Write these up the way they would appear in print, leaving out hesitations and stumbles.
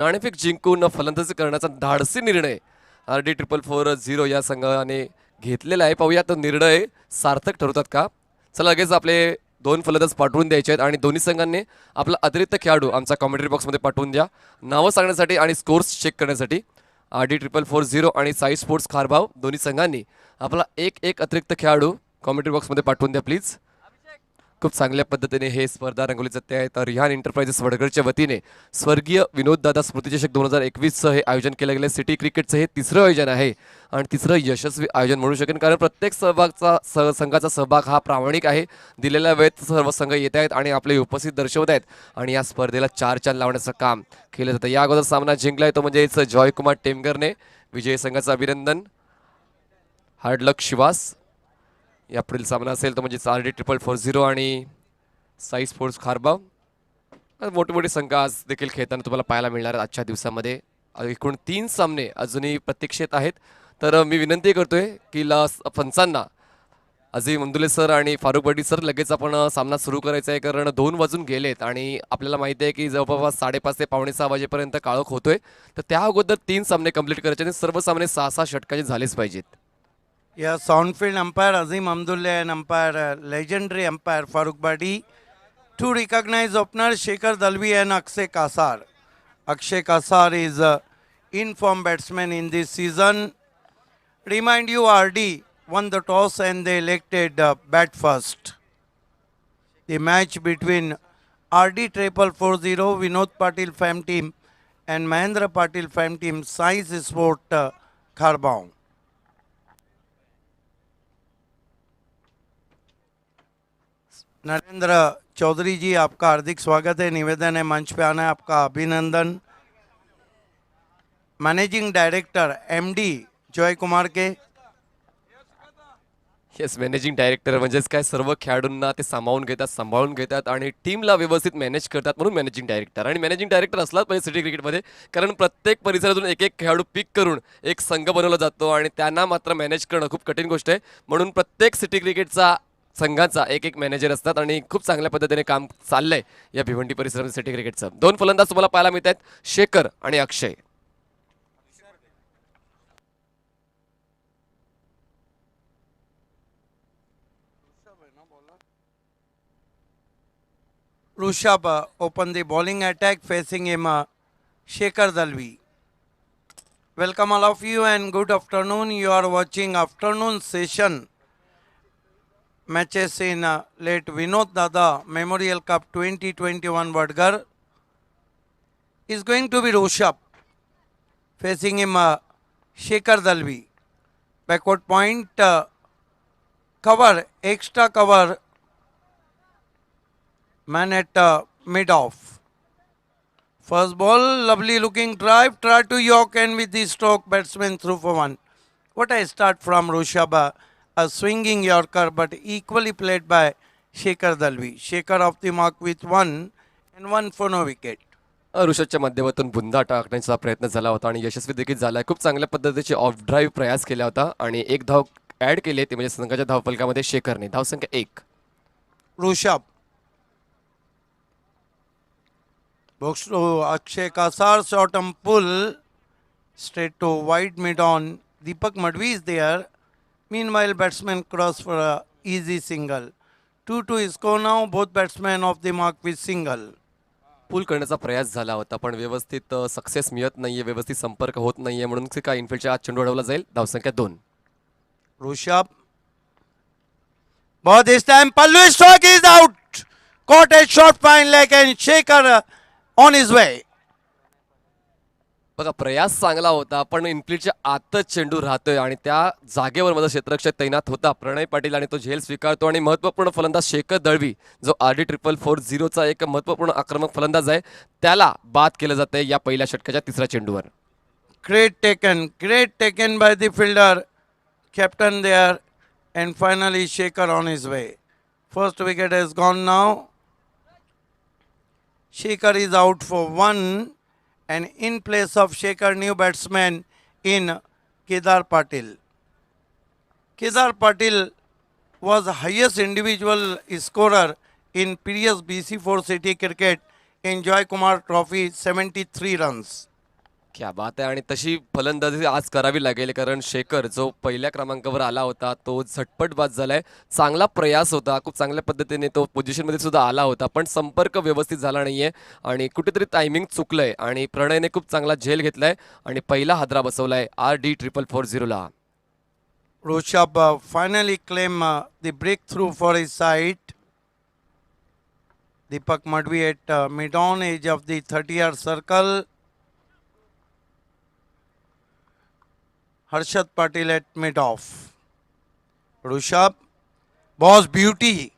नाणेफेक जिंकून फलंदाजी करण्याचा धाडसी निर्णय RD 444 या संघाने घेतलेला आहे. पाहूया तो निर्णय सार्थक ठरवतात का. चला लगेच आपले दोन फलंदाज पाठवून द्यायचे आहेत आणि दोन्ही संघांनी आपला अतिरिक्त खेळाडू आमच्या कॉमेंट्री बॉक्समध्ये पाठवून द्या नावं सांगण्यासाठी आणि स्कोर्स चेक करण्यासाठी. RD 444 आणि साई स्पोर्ट्स खारभाव दोन्ही संघांनी आपला एक एक अतिरिक्त खेळाडू कॉमेंट्री बॉक्समध्ये पाठवून द्या प्लीज. खूप चांगल्या पद्धतीने हे स्पर्धा रंगवली जाते आहे. तर रिहान एंटरप्राइजेस वडगरच्या वतीने स्वर्गीय विनोददादा स्मृतिचषक 2021चं हे आयोजन केलं गेलं. सिटी क्रिकेटचं हे तिसरं आयोजन आहे आणि तिसरं यशस्वी आयोजन म्हणू शकेन कारण प्रत्येक संघाचा सहभाग हा प्रामाणिक आहे. दिलेल्या वेळेत सर्व संघ येत आहेत आणि आपले उपस्थित दर्शवत आहेत आणि या स्पर्धेला चार चांद लावण्याचं काम केलं जातं. या अगोदर सामना जिंकलाय तो म्हणजेच जॉयकुमार टेमगरने. विजयी संघाचं अभिनंदन. हार्ड लक शिवास. या पुढील सामना असेल तो म्हणजे RD 444 आणि साई स्पोर्ट्स खारबाव. मोठे मोठे संघ आज देखील खेळताना तुम्हाला पाहायला मिळणार आहेत आजच्या दिवसामध्ये. एकूण 3 सामने अजूनही प्रतीक्षेत आहेत. तर मी विनंती करतोय की पंचांना अझीम अमदुल्ले सर आणि फारुख बडी सर लगेच आपण सामना सुरू करायचा आहे कारण 2 वाजून गेलेत आणि आपल्याला माहिती आहे की जवळपास 5:30 ते 5:45 वाजेपर्यंत काळोख होतोय. तर त्या अगोदर 3 सामने कंप्लीट करायचे आणि सर्व सामने 6-6 षटकांचे झालेच पाहिजेत. Yes, on-field umpire Azim Amdulle and umpire legendary umpire Farooq Badi. Two recognized openers Shekhar Dalvi and Akshay Kasar. Akshay Kasar is in-form batsman in this season. Remind you, RD won the toss and they elected bat first. The match between RD 444, Vinod Patil Fam Team and Mahendra Patil Fam Team, Science Sport Kharbao. Narendra Chaudhari जी, आपका हार्दिक स्वागत है. निवेदन है मंच पे आना है. आपका अभिनंदन. Managing director MD Joy Kumar के. येस, मॅनेजिंग डायरेक्टर म्हणजेच काय सर्व खेळाडूंना ते सांभाळून घेतात आणि टीमला व्यवस्थित मॅनेज करतात म्हणून मॅनेजिंग डायरेक्टर. आणि मॅनेजिंग डायरेक्टर असलाच पाहिजे सिटी क्रिकेटमध्ये कारण प्रत्येक परिसरातून एक एक खेळाडू पिक करून एक संघ बनवला जातो आणि त्यांना मात्र मॅनेज करणं खूप कठीण गोष्ट आहे. म्हणून प्रत्येक सिटी क्रिकेटचा संघाचा एक एक मॅनेजर असतात आणि खूप चांगल्या पद्धतीने काम चाललंय या भिवंडी परिसरामध्ये सिटी क्रिकेटचं. 2 फलंदाज तुम्हाला पाहायला मिळत आहेत, शेखर आणि अक्षय. Rushabh open the bowling attack, facing him Shekhar Dalvi. Welcome all of you and good afternoon. You are watching afternoon session matches in late Vinod Dada Memorial Cup 2021. Vadgar is going to be Rushabh, facing him Shekhar Dalvi. Backward point, cover, extra cover, man at mid off. First ball, lovely looking drive, try to york and with the stroke, batsman through for 1. What a start from Rushabh, a swinging yorker but equally played by Shekhar Dalvi. Shekhar off the mark with 1 and 1 for no wicket. ऋषभच्या माध्यमातून बुंदा टाकण्याचा प्रयत्न झाला होता आणि यशस्वी देखील झाला. खूप चांगल्या पद्धतीचे ऑफ ड्राईव्ह प्रयास केला होता आणि एक धाव ऍड केली ते म्हणजे संघाच्या धावफलकामध्ये शेखरने. धावसंख्या 1. Rushabh. Box to Akshay Kasar, short and pull, straight to wide mid on. Deepak Madhvi is there. Meanwhile, batsman cross for a easy single. 2-2 is score now. Both batsmen off the mark with single. पूल करण्याचा प्रयास झाला होता पण व्यवस्थित success मिळत नाहीये, व्यवस्थित संपर्क होत नाहीये म्हणून काय इनफिल्डच्या आत चेंडू अडवला जाईल. धावसंख्या 2. Rushabh. But this time Pallu stroke is out. Caught a short fine leg and Shekhar on his way. बघा प्रयास चांगला होता पण इनफिल्डच्या आतच चेंडू राहतोय आणि त्या जागेवर माझा क्षेत्ररक्षक तैनात होता प्रणय पाटील आणि तो झेल स्वीकारतो आणि महत्त्वपूर्ण फलंदाज शेखर दळवी जो RD 444 एक महत्त्वपूर्ण आक्रमक फलंदाज आहे त्याला बाद केलं जातंय या पहिल्या षटकाच्या तिसऱ्या चेंडूवर. Great taken by the fielder, captain there, and finally Shekhar on his way. First wicket has gone now. Shekhar is out for 1, and in place of Shekhar, new batsman in Kedar Patil. Kedar Patil was highest individual scorer in previous BC4 City Cricket in Joy Kumar Trophy, 73 runs. क्या बात आहे. आणि तशी फलंदाजी आज करावी लागेल कारण शेखर जो पहिल्या क्रमांकावर आला होता तो झटपट बाद झालाय. चांगला प्रयास होता, खूप चांगल्या पद्धतीने तो पोझिशनमध्ये सुद्धा आला होता, पण संपर्क व्यवस्थित झाला नाहीये आणि कुठेतरी टायमिंग चुकलंय आणि प्रणयने खूप चांगला झेल घेतलाय आणि पहिला हादरा बसवलाय RD444 ला. Rishabh finally claim the breakthrough for his side. Deepak Madhvi at mid-on edge of the 30-yard circle. Harshad Patil at mid-off. Rishabh, boss beauty.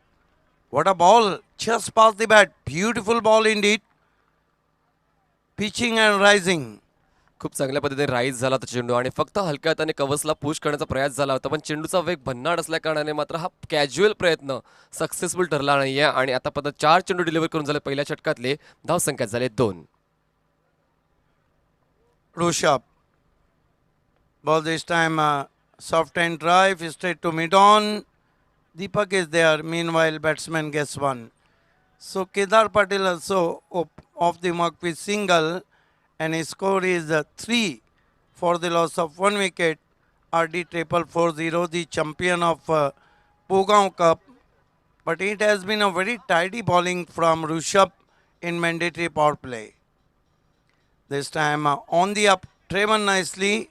What a ball! Just past the bat. Beautiful ball indeed. Pitching and rising. खूप चांगल्या पद्धतीने rise झाला होता चेंडू आणि फक्त हलक्या हाताने कवचला पुश करण्याचा प्रयास झाला होता, पण चेंडूचा वेग भन्नाट असल्या कारणाने मात्र हा कॅज्युअल प्रयत्न सक्सेसफुल ठरला नाहीये आणि आता पद 4 चेंडू डिलिव्हर करून झाले पहिल्या षटकातले. धावसंख्या झाले 2. Rishabh. Ball this time soft and drive straight to mid-on. Deepak is there. Meanwhile, batsman gets one. So Kedar Patil also off the mark with single, and his score is 3 for the loss of 1 wicket. RD444, the champion of Pogao Cup. But it has been a very tidy bowling from Rishabh in mandatory power play. This time on the up, Trevor nicely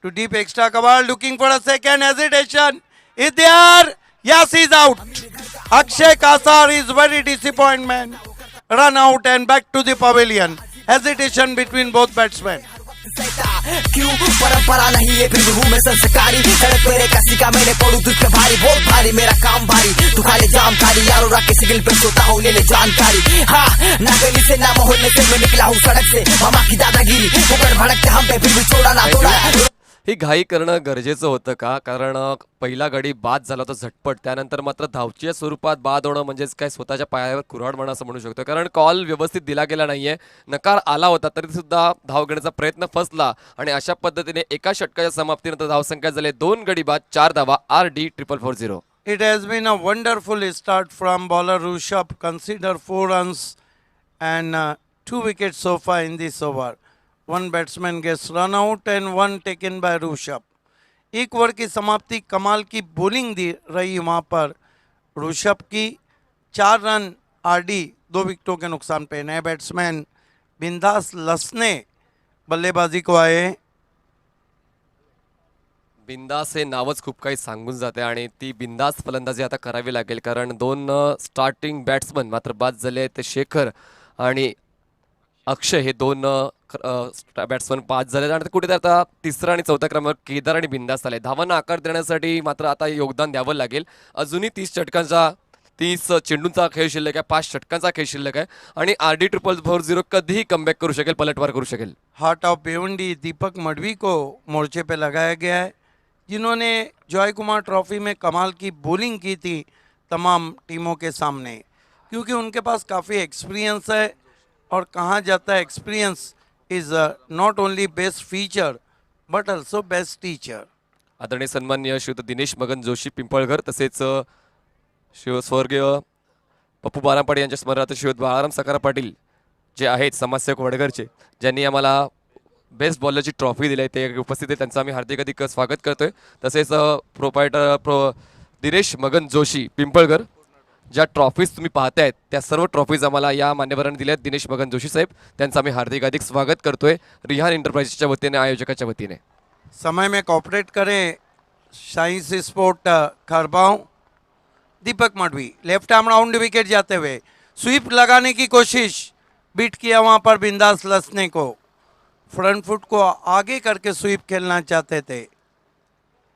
to deep extra cover, looking for a second hesitation. Is there? Yes, he's out. Akshay Kasar is very disappointment. Run out and back to the pavilion. Hesitation between both batsmen. क्यों परंपरा नहीं है फिर भी हूँ मैं संस्कारी सड़क मेरे कसी का मैंने पड़ू तुझ पे भारी बहुत भारी मेरा काम भारी तू खाली जाम खाली यारों रख के सिग्नल पे सोता हूँ ले ले जानकारी हाँ ना गली से ना मोहल्ले से मैं निकला हूँ सड़क से मामा की दादागिरी ऊपर भड़कते हम पे फिर भी छोड़ा ना तोड़ा. ही घाई करणं गरजेचं होतं का? कारण पहिला गडी बाद झाला होता झटपट, त्यानंतर मात्र धावच्या स्वरूपात बाद होणं म्हणजेच काय स्वतःच्या पायावर कुऱ्हाड म्हणा असं म्हणू शकतो. कारण कॉल व्यवस्थित दिला गेला नाहीये, नकार आला होता तरी सुद्धा धाव घेण्याचा प्रयत्न फसला आणि अशा पद्धतीने एका षटकाच्या समाप्तीनंतर धावसंख्या झाले 2 गडी बाद 4 धावा. RD444. It has been a wonderful start from bowler Rishabh. Consider 4 runs and 2 wickets so far in this over. One batsman gets run out and one taken by Rishabh. एक ओवर की समाप्ति कमाल की बॉलिंग दी रही वहाँ पर ऋषभ की. 4 run RD 2 विकेटों के नुकसान पे. नए बैट्समैन बिंदास लसने बल्लेबाजी को आए. बिंदास हे नावच खूप काही सांगून जाते आणि ती बिंदास फलंदाजी आता करावी लागेल कारण 2 स्टार्टिंग बॅट्समन मात्र बाद झाले. ते शेखर आणि अक्षय हे 2 बॅट्समन बाद झाले आणि कुठेतरी आता तिसरा आणि चौथा क्रमांक केदार आणि बिंदास आले. धावांना आकार देण्यासाठी मात्र आता योगदान द्यावं लागेल. अजूनही 30 चेंडूंचा खेळ शिल्लक आहे, 5 षटकांचा खेळ शिल्लक आहे आणि RD444 कधीही कमबॅक करू शकेल, पलटवार करू शकेल. हार्ट ऑफ भिवंडी दीपक मडवी को मोर्चे पे लगाया गया है, जिन्होंने जॉय कुमार ट्रॉफी में कमाल की बॉलिंग की थी तमाम टीमों के सामने. क्योंकि उनके पास काफ़ी एक्सपीरियंस है और कहा जाता है experience is not only best feature but also best teacher. आदरणीय सन्माननीय श्रीयुत दिनेश मगन जोशी पिंपळघर तसेच स्वर्गीय पप्पू बारापाडी यांच्या स्मरणार्थ श्रीयुत बाळाराम सकारा पाटील जे आहेत समाजसेवक वडगरचे, ज्यांनी आम्हाला बेस्ट बॉलरची ट्रॉफी दिली आहे, ते उपस्थित आहे. त्यांचं आम्ही हार्दिक स्वागत करतोय. तसेच दिनेश मगन जोशी पिंपळघर, ज्या ट्रॉफीज तुम्ही पाहतायत त्या सर्व ट्रॉफीज आम्हाला या मान्यवरांनी दिल्या आहेत. दिनेश मगन जोशी साहेब, त्यांचं आम्ही हार्दिक स्वागत करतोय रिहान एंटरप्राइजेसच्या वतीने, आयोजकाच्या वतीने. समय में कॉपरेट करें शाही से sport Kharbav. Deepak Madvi left arm round wicket जाते हुए स्वीप लगाने की कोशिश, बीट किया वहां पर बिंदास लसने को. फ्रंट फुट को आगे करके स्वीप खेलना चाहते थे.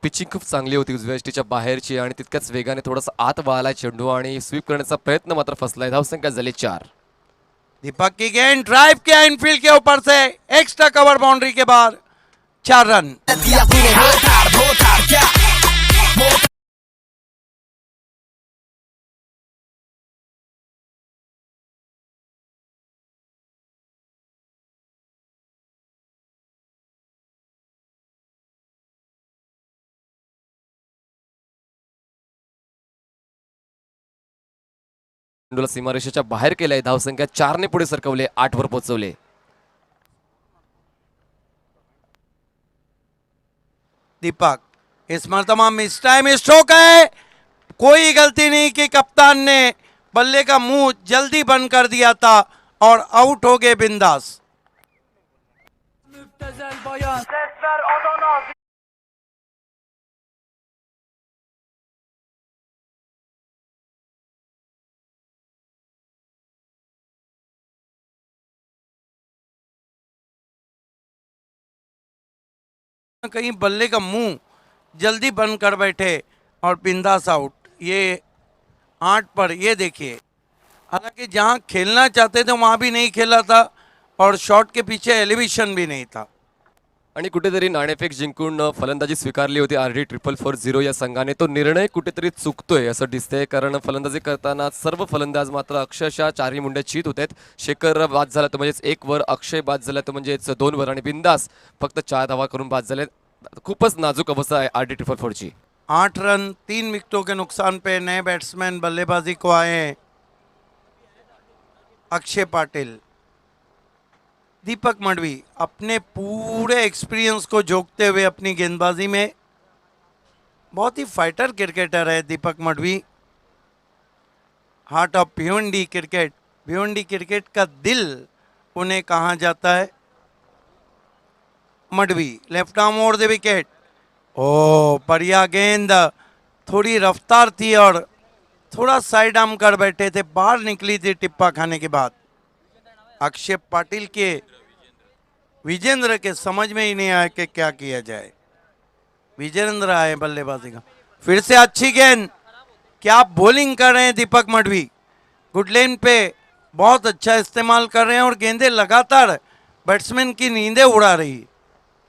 पिचिंग खूप चांगली होती उजव्या यष्टीच्या बाहेरची आणि तितक्याच वेगाने थोडासा आत वळाला चेंडू आणि स्वीप करण्याचा प्रयत्न मात्र फसलाय. धावसंख्या झाली 4. दीपक की गेंद ड्राइव किया इनफील्ड के ऊपर से, एक्स्ट्रा कवर बाउंड्री के बाहर. 4 रन. चेंडूला सीमारेषेच्या बाहेर केलंय. धावसंख्या 4 ने पुढे सरकवले, 8 वर पोहोचवले. दीपक। इस मर्तबा मिस टाइम स्ट्रोक है, कोई गलती नहीं कि कप्तान ने बल्ले का मुंह जल्दी बंद कर दिया था और आउट हो गए बिंदास। कहीं बल्ले का मुंह जल्दी बंद कर बैठे और बिंदास आउट। ये 8 पर, ये देखिए, हालांकि जहां खेलना चाहते थे वहां भी नहीं खेला था और शॉट के पीछे एलिवेशन भी नहीं था। आणि कुठेतरी नाणेफेक जिंकून फलंदाजी स्वीकारली होती RD 444-0 या संघाने. तो निर्णय कुठेतरी चुकतोय असं दिसतंय, कारण फलंदाजी करताना सर्व फलंदाज मात्र अक्षरशः चारही मुंड्या चित होते. शेखर बाद झाला तो म्हणजेच 1 वर, अक्षय बाद झाला तो म्हणजेच 2 वर आणि बिंदास फक्त 4 धावा करून बाद झाले. खूपच नाजूक अवस्था आहे RD 444 ची. 8 रन 3 विकेटों के नुकसान पे नए बैट्समैन बल्लेबाजी को आए अक्षय पाटिल। दीपक मडवी अपने पूरे एक्सपीरियंस को झोंकते हुए अपनी गेंदबाजी में, बहुत ही फाइटर क्रिकेटर है Deepak Madvi. Heart of Bhiwandi cricket, Bhiwandi cricket का दिल उन्हें कहा जाता है। Madvi left arm over the wicket, ओ बढ़िया गेंद, थोड़ी रफ्तार थी और थोड़ा साइड आर्म कर बैठे थे, बाहर निकली थी टिप्पा खाने के बाद। अक्षय पाटिल के, विजेंद्र के समझ में ही नहीं आया कि क्या किया जाए। विजेंद्र आए बल्लेबाजी का, फिर से अच्छी गेंद, क्या बॉलिंग कर रहे हैं दीपक मडवी। गुड लेन पे बहुत अच्छा इस्तेमाल कर रहे हैं और गेंदें लगातार बैट्समैन की नींदें उड़ा रही।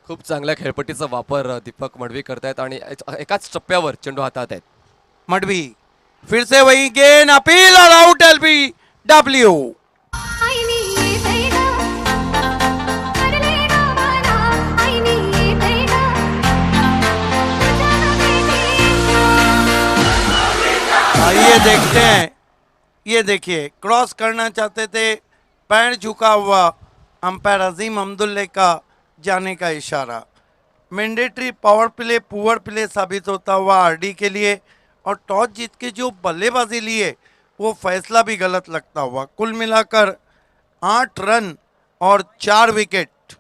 खूप चांगल्या खेळपट्टीचा वापर दीपक मडवी करतायत आणि एकाच टप्प्यावर चेंडू हातात आहेत. मडवी फिर से वही गेंद, अपील और आउट LBW। आइए देखते हैं, ये देखिए क्रॉस करना चाहते थे, पैर झुका हुआ, अंपायर अजीम अब्दुल्ला का जाने का इशारा। Mandatory power play poor play साबित होता हुआ RD के लिए, और टॉस जीत के जो बल्लेबाजी लिए वो फैसला भी गलत लगता हुआ। कुल मिलाकर 8 रन और 4 विकेट।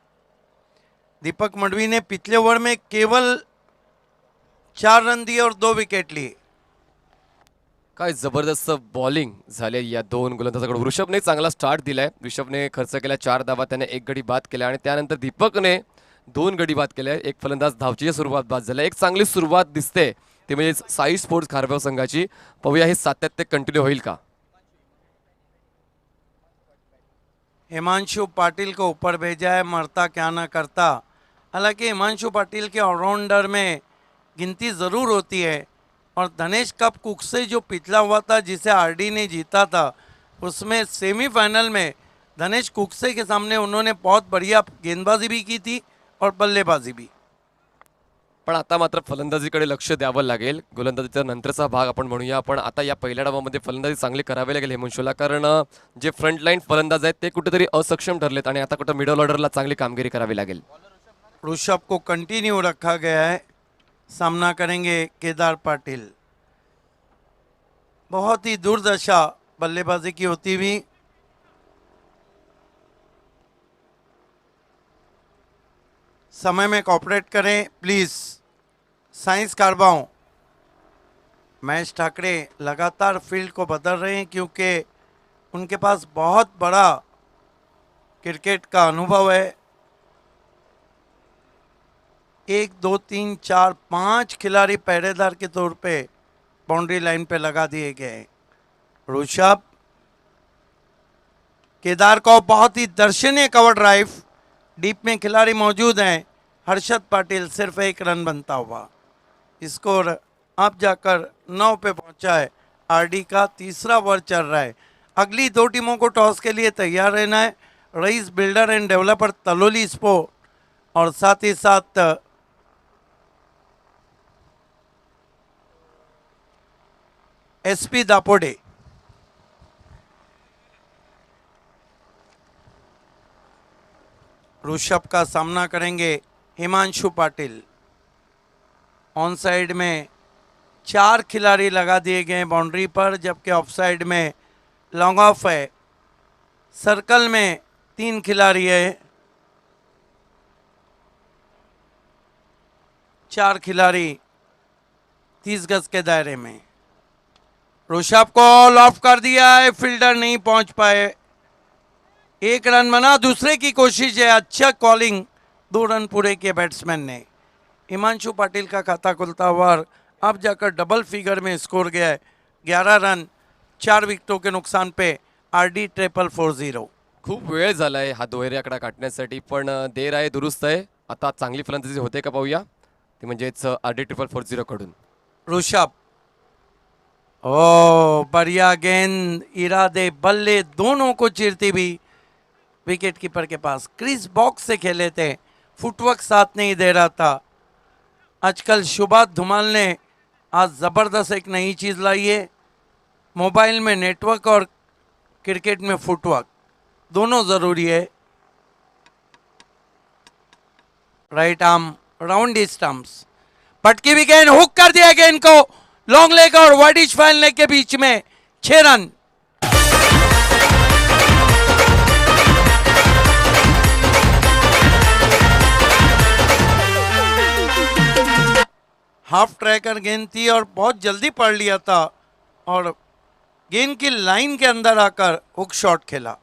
दीपक मडवी ने पिछले ओवर में केवल 4 रन दिए और 2 विकेट लिए। काय जबरदस्त बॉलिंग झाले या दोन गोलंदाजाकडून. ऋषभने चांगला स्टार्ट दिलाय. ऋषभने खर्च केला 4 धावा, त्याने 1 गडी बाद केला आणि त्यानंतर दीपकने 2 गडी बाद केले. एक फलंदाज धावचीच्या स्वरूपात बाद झाला. एक चांगली सुरुवात दिसते ते म्हणजे साई स्पोर्ट्स खारगाव संघाची. पाहूया हे सातत्य कंटिन्यू होईल का. हिमांशु पाटिल को ऊपर भेजा है, मरता क्या ना करता। हालांकि हिमांशु पाटिल के ऑलराउंडर में गिनती ज़रूर होती है, और धनेश कप कुक से जो पिछला हुआ था जिसे RD ने जीता था, उसमें सेमीफाइनल में धनेश कुकसे के सामने उन्होंने बहुत बढ़िया गेंदबाजी भी की थी और बल्लेबाजी भी. पण आता मात्र फलंदाजीकडे लक्ष द्यावं लागेल. गोलंदाजीचा नंतरचा भाग आपण म्हणूया. पण आता या पहिल्या डावामध्ये फलंदाजी चांगली करावी लागेल हेमंतशूला, कारण जे फ्रंटलाईन फलंदाज आहेत ते कुठेतरी असक्षम ठरलेत आणि आता कुठं मिडल ऑर्डरला चांगली कामगिरी करावी लागेल. ऋषभ को कंटिन्यू रखा गया है, सामना करेंगे केदार पाटिल. बहुत ही दुर्दशा बल्लेबाजी की होती हुई. समय में कॉपरेट करें प्लीज. साइंस कारबाओं, महेश ठाकरे लगातार फील्ड को बदल रहे हैं क्योंकि उनके पास बहुत बड़ा क्रिकेट का अनुभव है. 1 2 3 4 5 खिलाड़ी पहरेदार के तौर पे बाउंड्री लाइन पे लगा दिए गए. ऋषभ, केदार को बहुत ही दर्शनीय कवर ड्राइव. डीप में खिलाड़ी मौजूद हैं. हर्षद पाटिल सिर्फ 1 रन बनता हुआ. स्कोर अब जाकर 9 पे पहुंचा है. RD का तीसरा ओवर चल रहा है. अगली 2 टीमों को टॉस के लिए तैयार रहना है. रईस बिल्डर एंड डेवलपर तलोली स्पोर्ट और साथ ही साथ SP दापोडे. ऋषभ का सामना करेंगे हिमांशु पाटिल. ऑन साइड में 4 खिलाड़ी लगा दिए गए बाउंड्री पर, जबकि ऑफ साइड में लॉन्ग ऑफ है। सर्कल में 3 खिलाड़ी है, 4 खिलाड़ी 30 गज के दायरे में। ऋषभ को लॉफ कर दिया है, फील्डर नहीं पहुंच पाए। 1 रन बना, दूसरे की कोशिश है। अच्छा कॉलिंग, 2 रन पूरे किए बैट्समैन ने। हिमांशु पाटिल का खाता खुलता हुआ अब जाकर डबल फिगर में स्कोर गया है। 11 रन 4 विकेटों के नुकसान पे RD 440। खूप वेळ झालाय हा दुहेरी आकडा काढण्यासाठी, पण देर आहे दुरुस्त आहे. आता चांगली फलंदाजी होते का पाहूया, ते म्हणजेच RD 440 कडून. ऋषभ, ओ बढ़िया गेंद, इरादे बल्ले दोनों को चीरती भी विकेट कीपर के पास। क्रिस बॉक्स से खेले थे, फुटवर्क साथ नहीं दे रहा था। आजकल शुभात धुमाल ने आज ज़बरदस्त एक नई चीज़ लाई है। मोबाइल में नेटवर्क और क्रिकेट में फुटवर्क दोनों ज़रूरी है। राइट आर्म राउंड स्टंप्स, पटकी भी गेंद, हुक कर दिया गेंद को। लॉन्ग लेग और वाइडिश फाइन लेग के बीच में 6 रन। हाफ ट्रैकर गेंद थी और बहुत जल्दी पढ़ लिया था और गेंद की लाइन के अंदर आकर हुक शॉट खेला।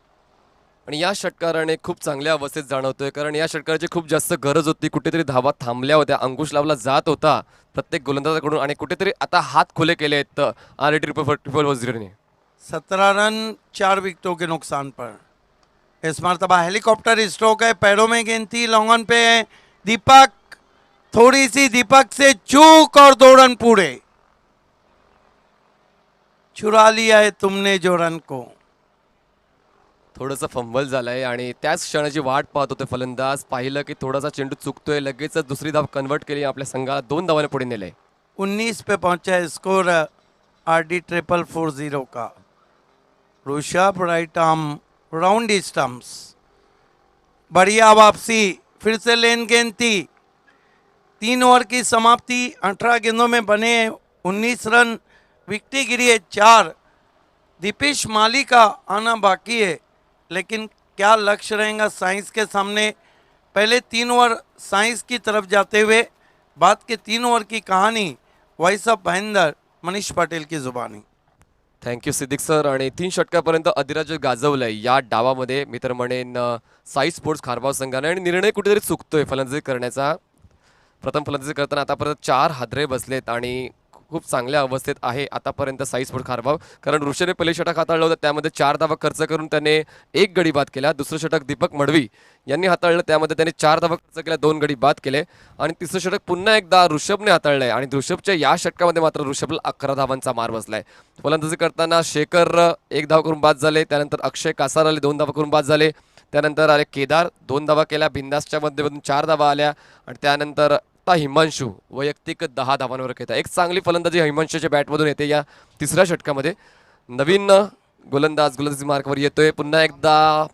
आणि या षटकाराने खूप चांगल्या अवस्थेत जाणवतोय, कारण या षटकाराची खूप जास्त गरज होती. कुठेतरी धावा थांबल्या होत्या, अंकुश लावला जात होता प्रत्येक गोलंदाजाकडून, आणि कुठेतरी आता हात खुले केले आहेत RD 440 ने. 17 रन 4 विकेटों के नुकसान पर। इस मरतबा हेलीकॉप्टर स्ट्रोक है, पैरों में गेंद थी, लॉन्ग ऑन पे है दीपक, थोड़ी सी दीपक से चूक और 2 रन पूरे। चुरा लिया है तुमने जो रन को। थोडंसं फंबल झालंय आणि त्याच क्षणाची वाट पाहत होते फलंदाज. पाहिलं की थोडासा चेंडू चुकतोय, लगेचच दुसरी धाव कन्वर्ट केली, आपल्या संघाला 2 धावांनी पुढे नेले. 19 पे पहुंचा है स्कोर RD 440 का। Rishabh right arm round stumps, बढ़िया वापसी, फिर से लेन गेंद थी। 3 ओवर की समाप्ति, 18 गेंदों में बने 19 रन, विकेटें गिरी है 4। दीपेश माली का आना बाकी है, लेकिन क्या लक्ष्य रहेगा साइंस के सामने। पहले 3 ओवर साइंस की तरफ जाते हुए बाद के 3 ओवर की कहानी वॉइस ऑफ महेंद्र मनीष पाटिल की जुबानी। Thank you Siddique sir. आणि 3 षटकापर्यंत अधिराज्य गाजवलंय या डावामध्ये, मी तर म्हणेन साई स्पोर्ट्स खारबाव संघाने. आणि निर्णय कुठेतरी चुकतोय फलंदाजी करण्याचा. प्रथम फलंदाजी करताना आतापर्यंत 4 हादरे बसलेत आणि खूप चांगल्या अवस्थेत आहे आतापर्यंत साई स्पोर्ट्स खारबाव, कारण ऋषभने पहिले षटक हाताळलं होतं, त्यामध्ये 4 धावा खर्च करून त्याने 1 गडी बाद केला. दुसरं षटक दीपक मडवी यांनी हाताळलं, त्यामध्ये त्याने 4 धावा खर्च केल्या, 2 गडी बाद केले. आणि तिसरं षटक पुन्हा एकदा ऋषभने हाताळलंय आणि ऋषभच्या या षटकामध्ये मात्र ऋषभला 11 धावांचा मार बसलाय. फलंदाजी करताना शेखर 1 धाव करून बाद झाले, त्यानंतर अक्षय कासार आले 2 धावा करून बाद झाले, त्यानंतर आले केदार 2 धावा केल्या, बिंदासच्या मध्यमधून 4 धावा आल्या, आणि त्यानंतर आता हिमांशू वैयक्तिक 10 धावांवर येतात. एक चांगली फलंदाजी हिमांशूच्या बॅटमधून येते या तिसऱ्या षटकामध्ये. नवीन गोलंदाजी मार्कवर येतोय पुन्हा एकदा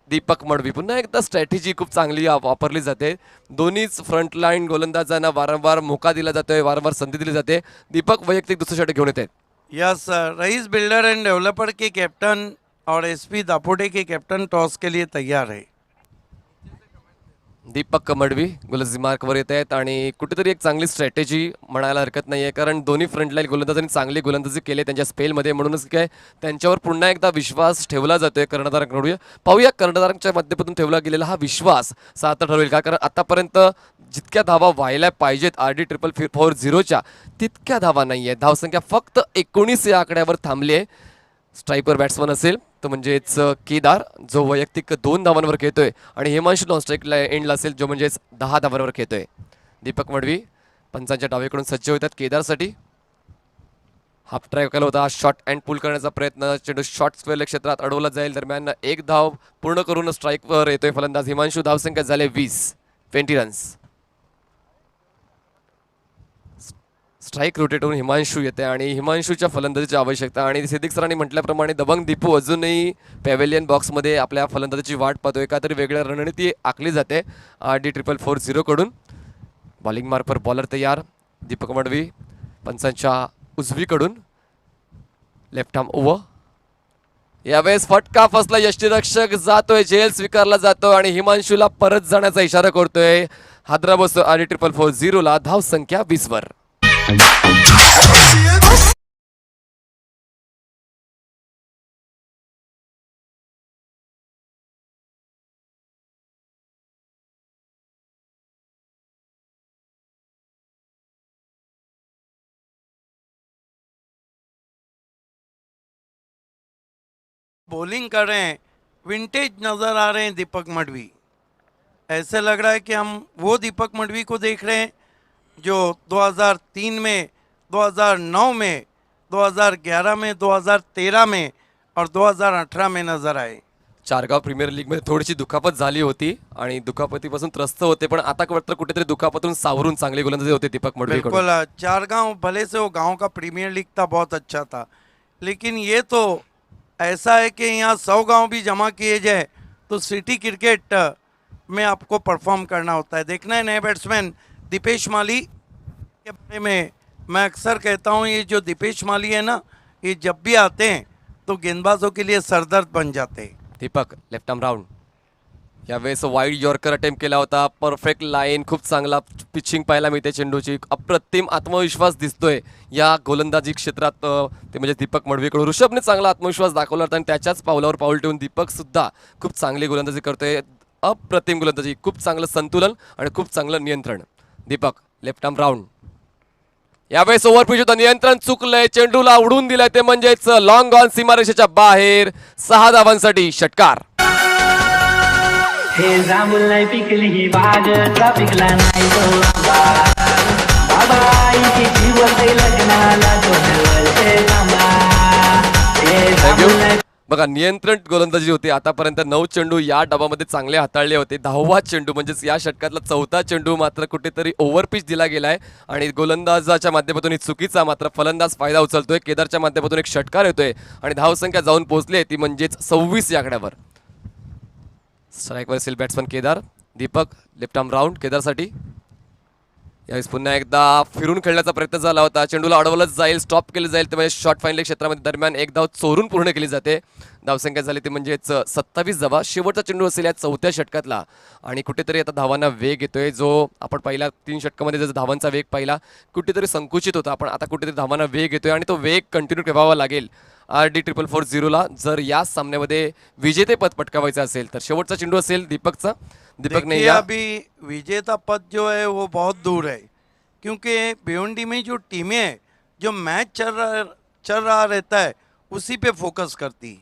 दीपक मडवी. पुन्हा एकदा स्ट्रॅटेजी खूप चांगली वापरली जाते. दोन्हीच फ्रंटलाईन गोलंदाजांना वारंवार मौका दिला जातोय, वारंवार संधी दिली जाते. दीपक वैयक्तिक दुसरं षटक घेऊन येते. यस, रईस बिल्डर एंड डेवलपर के कैप्टन और SP दापोटे के कैप्टन टॉस के लिए तैयार है। दीपक मडवी गोलंदाजी मार्कवर येत आहेत आणि कुठेतरी एक चांगली स्ट्रॅटेजी म्हणायला हरकत नाही आहे, कारण दोन्ही फ्रंटलाईन गोलंदाजांनी चांगली गोलंदाजी केली त्यांच्या स्पेलमध्ये, म्हणूनच काय त्यांच्यावर पुन्हा एकदा विश्वास ठेवला जातोय कर्णधारांकडून. पाहूया कर्णधारांच्या माध्यमातून ठेवला गेलेला हा विश्वास सार्थ ठरवेल का, कारण आतापर्यंत जितक्या धावा व्हायला पाहिजेत RD 440च्या तितक्या धावा नाही आहेत. धावसंख्या फक्त 19 या आकड्यावर थांबली आहे. स्ट्राईकवर बॅट्समन असेल तो म्हणजेच केदार, जो वैयक्तिक 2 धावांवर खेळतोय, आणि हिमांशू नॉन स्ट्राईकला एंडला असेल, जो म्हणजेच 10 धावांवर खेळतोय. दीपक मडवी पंचांच्या डावीकडून सज्ज होतात केदारसाठी. हाफ ट्राय केला होता, शॉट अँड पुल करण्याचा प्रयत्न, चेंडू शॉर्ट स्क्वेअर क्षेत्रात अडवला जाईल. दरम्यान 1 धाव पूर्ण करून स्ट्राईकवर येतोय फलंदाज हिमांशू. धावसंख्या झाले 20 रन्स. स्ट्राईक रोटेटवरून हिमांशू येते आणि हिमांशूच्या फलंदाजीची आवश्यकता. आणि सिद्दीक सरांनी म्हटल्याप्रमाणे दबंग दीपू अजूनही पॅव्हेलियन बॉक्समध्ये आपल्या फलंदाजीची वाट पाहतो. एका तरी वेगळ्या रणनीती आखली जाते RD 440 कडून. बॉलिंग मार्कवर बॉलर तयार. दीपक मडवी पंचांच्या उजवीकडून लेफ्ट आर्म ओव्हर. यावेळेस फटका फसला, यष्टीरक्षक जातोय, झेल स्वीकारला जातो आणि हिमांशूला परत जाण्याचा इशारा करतोय. हादरा बसतो आणि 444 ला धाव संख्या 20 वर. बॉलिंग कर रहे हैं, विंटेज नज़र आ रहे हैं दीपक मडवी. ऐसे लग रहा है कि हम वो दीपक मडवी को देख रहे हैं जो 2003 में, 2009 में, 2011 में, 2013 में और 2018 में नजर आए. चारगाव प्रीमियर लीग मध्ये थोडीशी दुखापत झाली होती आणि दुखापतीपासून त्रस्त होते, पण आता मात्र कुठेतरी दुखापतून सावरून चांगले गोलंदाजी होते दीपक मडवी. बिल्कुल. चारगांव भले से वो गांव का प्रीमियर लीग था, बहुत अच्छा था, लेकिन ये तो ऐसा है कि यहाँ 100 गांव भी जमा किए जाए तो सिटी क्रिकेट में आपको परफॉर्म करना होता है. देखना है नए बैट्समैन दीपेश माली के बारे में. मैं अक्सर कहता हूँ ये जो दीपेश माली है ना, ये जब भी आते हैं तो गेंदबाजों के लिए सरदर्द बन जाते हैं. Deepak left arm round. यावेळेस वाईड यॉर्कर अटेम्प्ट केला होता. परफेक्ट लाईन, खूप चांगला पिचिंग पाहायला मिळते चेंडूची. अप्रतिम आत्मविश्वास दिसतोय या गोलंदाजी क्षेत्रात, ते म्हणजे दीपक मडवीकडून. ऋषभने चांगला आत्मविश्वास दाखवला होता आणि त्याच्याच पावलावर पाऊल ठेवून दीपक सुद्धा खूप चांगली गोलंदाजी करतोय. अप्रतिम गोलंदाजी, खूप चांगलं संतुलन आणि खूप चांगलं नियंत्रण. Deepak left arm round. यावेळेस ओव्हर पिच होतं, नियंत्रण चुकलंय, चेंडूला उडून दिलाय, ते म्हणजेच लॉंग ऑन सीमारेषेच्या बाहेर. 6 धावांसाठी षटकार. हे जांभूल नाही पिकली ही बाग, का पिकला नाही तो बाबा, इथे जीवन लग्नाला दोन वर्षे थांबा. हे जांभूल नाही. बघा, नियंत्रण गोलंदाजी होती. आतापर्यंत 9 चेंडू या डावामध्ये चांगले हाताळले होते. 10वा चेंडू म्हणजेच या षटकातला 4था चेंडू मात्र कुठेतरी ओव्हरपिच दिला गेलाय आणि गोलंदाजाच्या माध्यमातून ही चुकीचा, मात्र फलंदाज फायदा उचलतोय. केदारच्या माध्यमातून एक षटकार येतोय आणि धावसंख्या जाऊन पोहोचली आहे ती म्हणजेच 26 या आकड्यावर. स्ट्राईकवर असेल batsman Kedar. Deepak left arm round केदारसाठी. यावेळेस पुन्हा एकदा फिरून खेळण्याचा प्रयत्न झाला होता. चेंडूला अडवलंच जाईल, स्टॉप केलं जाईल, ते म्हणजे शॉर्ट फाईनल क्षेत्रामध्ये दरम्यान एक धाव चोरून पूर्ण केली जाते. धावसंख्या झाली ती म्हणजेच 27 धावा. शेवटचा चेंडू असेल या 4थ्या षटकातला आणि कुठेतरी आता धावांना वेग येतोय. जो आपण पहिल्या 3 षटकामध्ये जर धावांचा वेग पाहिला कुठेतरी संकुचित होता, पण आता कुठेतरी धावांना वेग येतोय आणि तो वेग कंटिन्यू ठेवावा लागेल RD 444 ला जर या सामन्यामध्ये विजेतेपद पटकावायचं असेल तर. शेवटचा चेंडू असेल दीपकचा. दीपकने देखिए, या अभी विजेता पद जो है वो बहुत दूर है, क्योंकि भिवंडी में जो टीमें हैं, जो मैच चल रहा रहता है उसी पे फोकस करती है.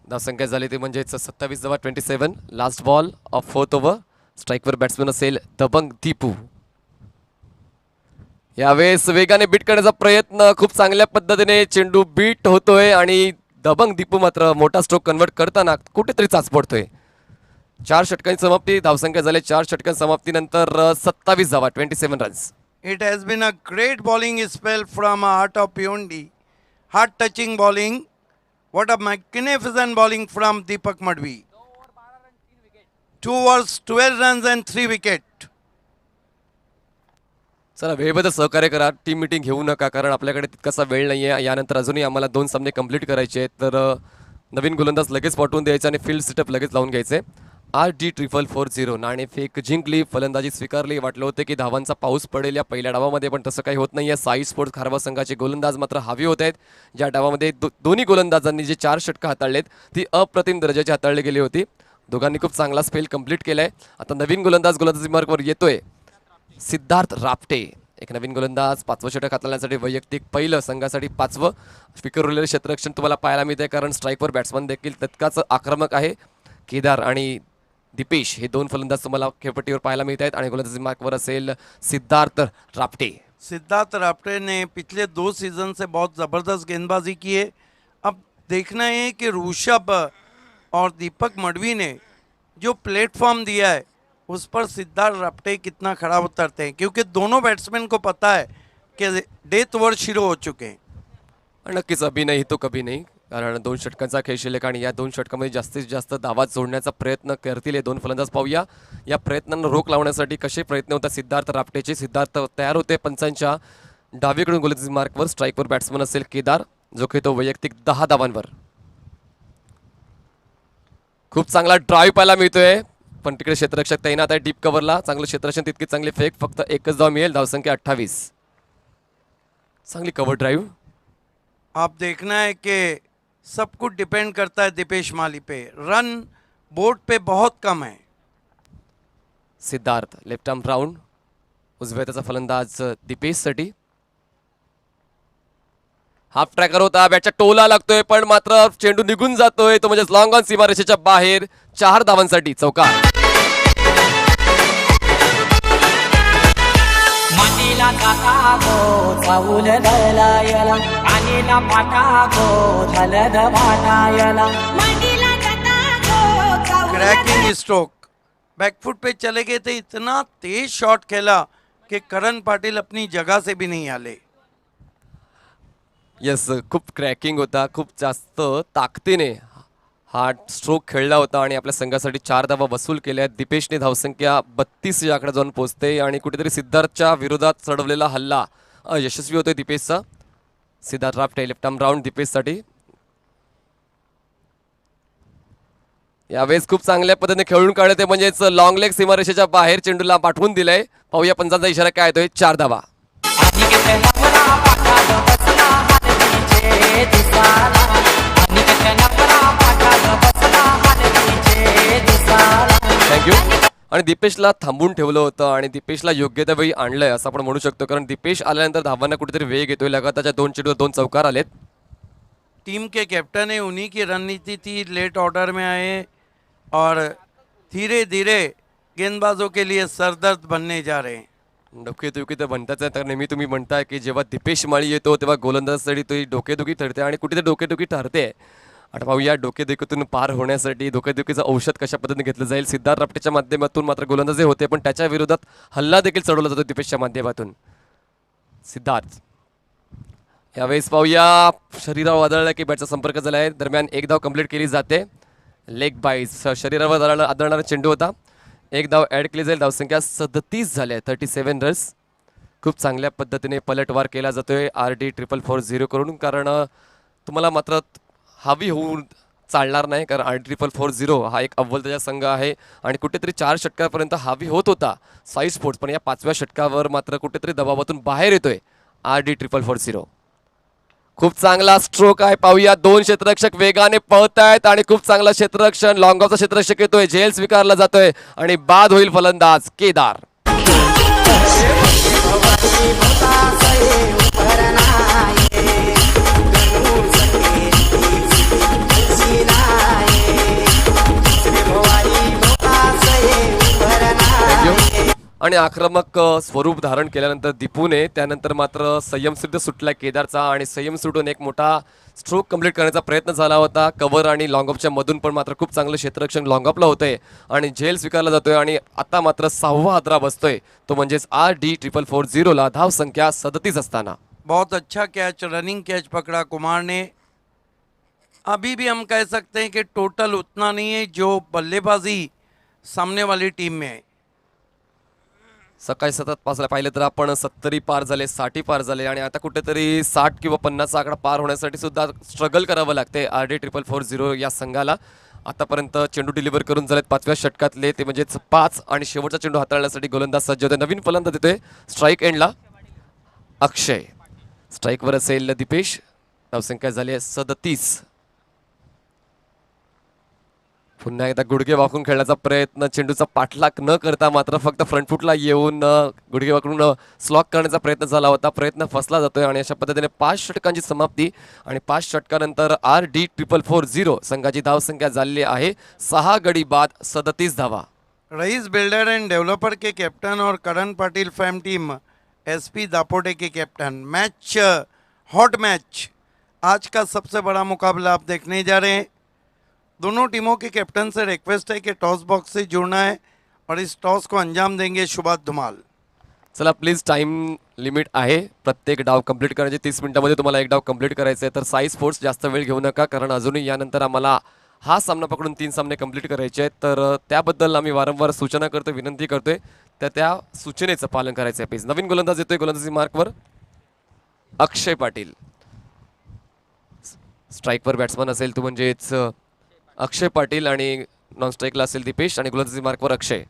धावसंख्या झाली ती म्हणजेच 27 धावा. 27. Last ball of 4th over. स्ट्राईकवर बॅट्समन असेल दबंग दीपू. यावेळेस वेगाने बीट करण्याचा प्रयत्न, खूप चांगल्या पद्धतीने चेंडू बीट होतोय आणि दबंग दीपू मात्र मोठा स्ट्रोक कन्वर्ट करताना कुठेतरी चाच पडतोय. 4 षटकांची समाप्ती. धावसंख्या झाली 4 षटकांच्या समाप्तीनंतर 27 धावा. 27 runs. It has been a great bowling spell from Heart of Bhiwandi. Heart touching bowling. What a magnificent bowling from Deepak Madhvi. 2 overs, 12 runs and 3 wicket. चला, वेळेबद्दल सहकार्य करा. टीम मिटिंग घेऊ नका, कारण आपल्याकडे तितकासा वेळ नाही आहे. यानंतर अजूनही आम्हाला 2 सामने कंप्लीट करायचे आहेत. तर नवीन गोलंदाज लगेच पाठवून द्यायचा आणि फील्ड सेटअप लगेच लावून घ्यायचे. RD 444 नाणेफेक जिंकली, फलंदाजी स्वीकारली. वाटलं होतं की धावांचा पाऊस पडेल या पहिल्या डावामध्ये, पण तसं काही होत नाही आहे. साई स्पोर्ट्स खारवा संघाचे गोलंदाज मात्र हवी होत आहेत. ज्या डावामध्ये दोन्ही गोलंदाजांनी जे 4 षटकं हाताळलेत ती अप्रतिम दर्जाची हाताळली गेली होती. दोघांनी खूप चांगला स्पेल कंप्लीट केलाय. आता नवीन गोलंदाजी मार्कवर येतोय सिद्धार्थ रापटे. एक नवीन गोलंदाज 5वं षटक हाताळण्यासाठी वैयक्तिक पहिलं, संघासाठी 5वं. स्वीकारलेलं क्षेत्ररक्षण तुम्हाला पाहायला मिळतंय, कारण स्ट्राईकवर बॅट्समन देखील तितकाच आक्रमक आहे. केदार आणि दीपेश हे 2 फलंदाज तुम्हाला खेळपट्टीवर पाहायला मिळत आहेत आणि गोलंदाजी मार्कवर असेल सिद्धार्थ रापटे. सिद्धार्थ रापटे ने पिछले 2 सीजन से बहुत ज़बरदस्त गेंदबाजी की है. अब देखना है कि ऋषभ और दीपक मडवी ने जो प्लेटफॉर्म दिया है उस पर सिद्धार्थ रापटे कितना खड़ा उतरते हैं, क्योंकि दोनों बैट्समैन को पता है कि डेथ ओवर शुरू हो चुके हैं. नक्कीच, अभी नहीं तो कभी नहीं. कारण 2 षटकांचा खेळ शिल्लक आणि या 2 षटकामध्ये जास्तीत जास्त धावा जोडण्याचा प्रयत्न करतील हे 2 फलंदाज. पाहूया या प्रयत्नांना रोख लावण्यासाठी कसे प्रयत्न होतात सिद्धार्थ रापटेचे. सिद्धार्थ तयार होते पंचांच्या डावीकडून गोलंदाजी मार्कवर. स्ट्राईकवर बॅट्समन असेल केदार जो खेळतो वैयक्तिक 10 धावांवर. खूप चांगला ड्राईव्ह पाहायला मिळतोय पण तिकडे क्षेत्ररक्षक तैनात आहे डीप कव्हरला. चांगलं क्षेत्ररक्षण तितकी चांगली फेक. फक्त एकच धाव मिळेल. धावसंख्या 28. चांगली कव्हर ड्राईव्ह. आप देखना है कि सब कुछ डिपेंड करता है दीपेश माली पे. रन बोर्ड पे बहुत कम है. सिद्धार्थ लेफ्ट आर्म राऊंड उजव्या त्याचा फलंदाज दीपेशसाठी. हाफ ट्रॅकर होता. बॅटच्या टोला लागतोय पण मात्र चेंडू निघून जातोय तो म्हणजे लॉंग ऑन सीमारेषेच्या बाहेर. 4 धावांसाठी चौकार. मातीला काटा गो चावूल दलायला पाणीला पाटा गो हलद भाटायला मातीला काटा गो चावूल क्रैकिंग स्ट्रोक. बैकफुट पे चले गए थे. इतना तेज शॉट खेला कि करण पाटिल अपनी जगह से भी नहीं हिले. येस खूप क्रॅकिंग होता. खूप जास्त ताकदीने हा स्ट्रोक खेळला होता आणि आपल्या संघासाठी 4 धावा वसूल केल्या आहेत. दीपेशने धावसंख्या 32 या आकडा जाऊन पोहोचते आणि कुठेतरी सिद्धार्थच्या विरोधात चढवलेला हल्ला यशस्वी होतोय दीपेशचा. Siddharth Rapte left arm round दीपेशसाठी. यावेळेस खूप चांगल्या पद्धतीने खेळून काढले ते म्हणजेच लॉंग लेग सीमारेषेच्या बाहेर चेंडूला पाठवून दिलाय. पाहूया पंचांचा इशारा काय येतोय. 4 धावा. थँक्यू. आणि दीपेशला थांबून ठेवलं होतं आणि दीपेशला योग्य त्या वेळी आणलंय असं आपण म्हणू शकतो कारण दीपेश आल्यानंतर धावांना कुठेतरी वेग येतोय. लगातारच्या 2 चेंडूवर 2 चौकार आलेत. टीम के कैप्टन है. उन्हीं की रणनीति थी. लेट ऑर्डर में आए और धीरे धीरे गेंदबाजों के लिए सरदर्द बनने जा रहे हैं. डोकेदुखी तर म्हणताच आहे. तर नेहमी तुम्ही म्हणताय की जेव्हा दीपेश माळी येतो तेव्हा गोलंदाजासाठी ती डोकेदुखी ठरते आणि कुठेतरी डोकेदुखी ठरते. आता पाहूया डोकेदुखीतून पार होण्यासाठी डोकेदुखीचं औषध कशा पद्धतीने घेतलं जाईल. सिद्धार्थ रापटेच्या माध्यमातून मात्र गोलंदाजी होते पण त्याच्या विरोधात हल्ला देखील चढवला जातो दीपेशच्या माध्यमातून. सिद्धार्थ यावेळेस पाहूया शरीरावर आदळला की बॅटचा संपर्क झाला आहे. दरम्यान 1 धाव कंप्लीट केली जाते. लेग बाईस शरीरावर आदळणारा चेंडू होता. 1 धाव ॲड केली जाईल. धावसंख्या 37 झाल्या. 37 रन्स. खूप चांगल्या पद्धतीने पलटवार केला जातोय RD 440 करून कारण तुम्हाला मात्र हवी होऊन चालणार नाही कारण RD 440 हा एक अव्वल त्याचा संघ आहे आणि कुठेतरी 4 षटकापर्यंत हवी होत होता साई स्पोर्ट्स पण या 5व्या षटकावर मात्र कुठेतरी दबावातून बाहेर येतोय RD 440. खूप चांगला स्ट्रोक आहे. पाहूया 2 क्षेत्ररक्षक वेगाने पळत आहेत आणि खूप चांगला क्षेत्ररक्षण लॉंग ऑफचा क्षेत्ररक्षक येतोय. झेल स्वीकारला जातोय आणि बाद होईल फलंदाज केदार. आणि आक्रमक स्वरूप धारण केल्यानंतर दीपूने त्यानंतर मात्र संयम सिद्ध सुटला केदारचा आणि संयम सुटून एक मोठा स्ट्रोक कंप्लीट करण्याचा प्रयत्न झाला होता. कव्हर आणि लॉंग ऑफच्या मधून पण मात्र खूप चांगलं क्षेत्ररक्षण लॉंग ऑफला होतंय आणि झेल स्वीकारला जातोय आणि आता मात्र 6वा हादरा बसतोय तो म्हणजेच RD 440 ला. धाव संख्या 37 असताना. बहुत अच्छा कैच. रनिंग कैच पकड़ा कुमार ने. अभी भी हम कह सकते हैं कि टोटल उतना नहीं है जो बल्लेबाजी सामने वाली टीम में है. सकाळी सतत पासला पाहिलं तर आपण 70 पार झाले 60 पार झाले आणि आता कुठेतरी 60 किंवा 50 आकडा पार होण्यासाठी सुद्धा स्ट्रगल करावं लागते RD 440 या संघाला. आतापर्यंत चेंडू डिलिव्हर करून झालेत 5व्या षटकातले ते म्हणजेच 5 आणि शेवटचा चेंडू हाताळण्यासाठी गोलंदाज सज्ज होते. नवीन फलंदाज देतोय स्ट्राईक एंडला अक्षय. स्ट्राईकवर असेल दीपेश. धावसंख्या झाली आहे 37. पुन्हा एकदा गुडघे वाकून खेळण्याचा प्रयत्न. चेंडूचा पाठलाग न करता मात्र फक्त फ्रंट फुटला येऊन गुडघे वाकून स्लॉक करण्याचा प्रयत्न झाला होता. प्रयत्न फसला जातोय आणि अशा पद्धतीने 5 षटकांची समाप्ती आणि 5 षटकानंतर RD 440 संघाची धावसंख्या झालेली आहे 6 गडी बाद 37 धावा. रईस बिल्डर एंड डेवलपर के कैप्टन और करण पाटिल फैम टीम SP दापोटे के कैप्टन. Match hot match. आज का सबसे बड़ा मुकाबला आप देखने जा रहे हैं. दोनों टीमों के कैप्टन से रिक्वेस्ट है कि टॉस बॉक्स से जुड़ना है और इस टॉस को अंजाम देंगे शुभात धुमाल. चला प्लीज टाइम लिमिट आहे प्रत्येक डाव कंप्लीट करण्याची. 30 मिनिटांमध्ये तुम्हाला एक डाव कंप्लीट करायचा आहे. तर साई स्पोर्ट्स जास्त वेळ घेऊ नका, कारण अजूनही यानंतर आम्हाला हा सामना पकडून 3 सामने कंप्लीट करायचे आहेत. तर त्याबद्दल आम्ही वारंवार सूचना करतोय, विनंती करतोय, तर त्या सूचनेचं पालन करायचं आहे. प्लीज. नवीन गोलंदाज येतोय, गोलंदाजी मार्कवर अक्षय पाटील. स्ट्राईकवर बॅट्समन असेल तो म्हणजेच अक्षय पाटील आणि नॉन स्ट्राईकला असेल दीपेश आणि गोलंदाजी मार्कवर अक्षय.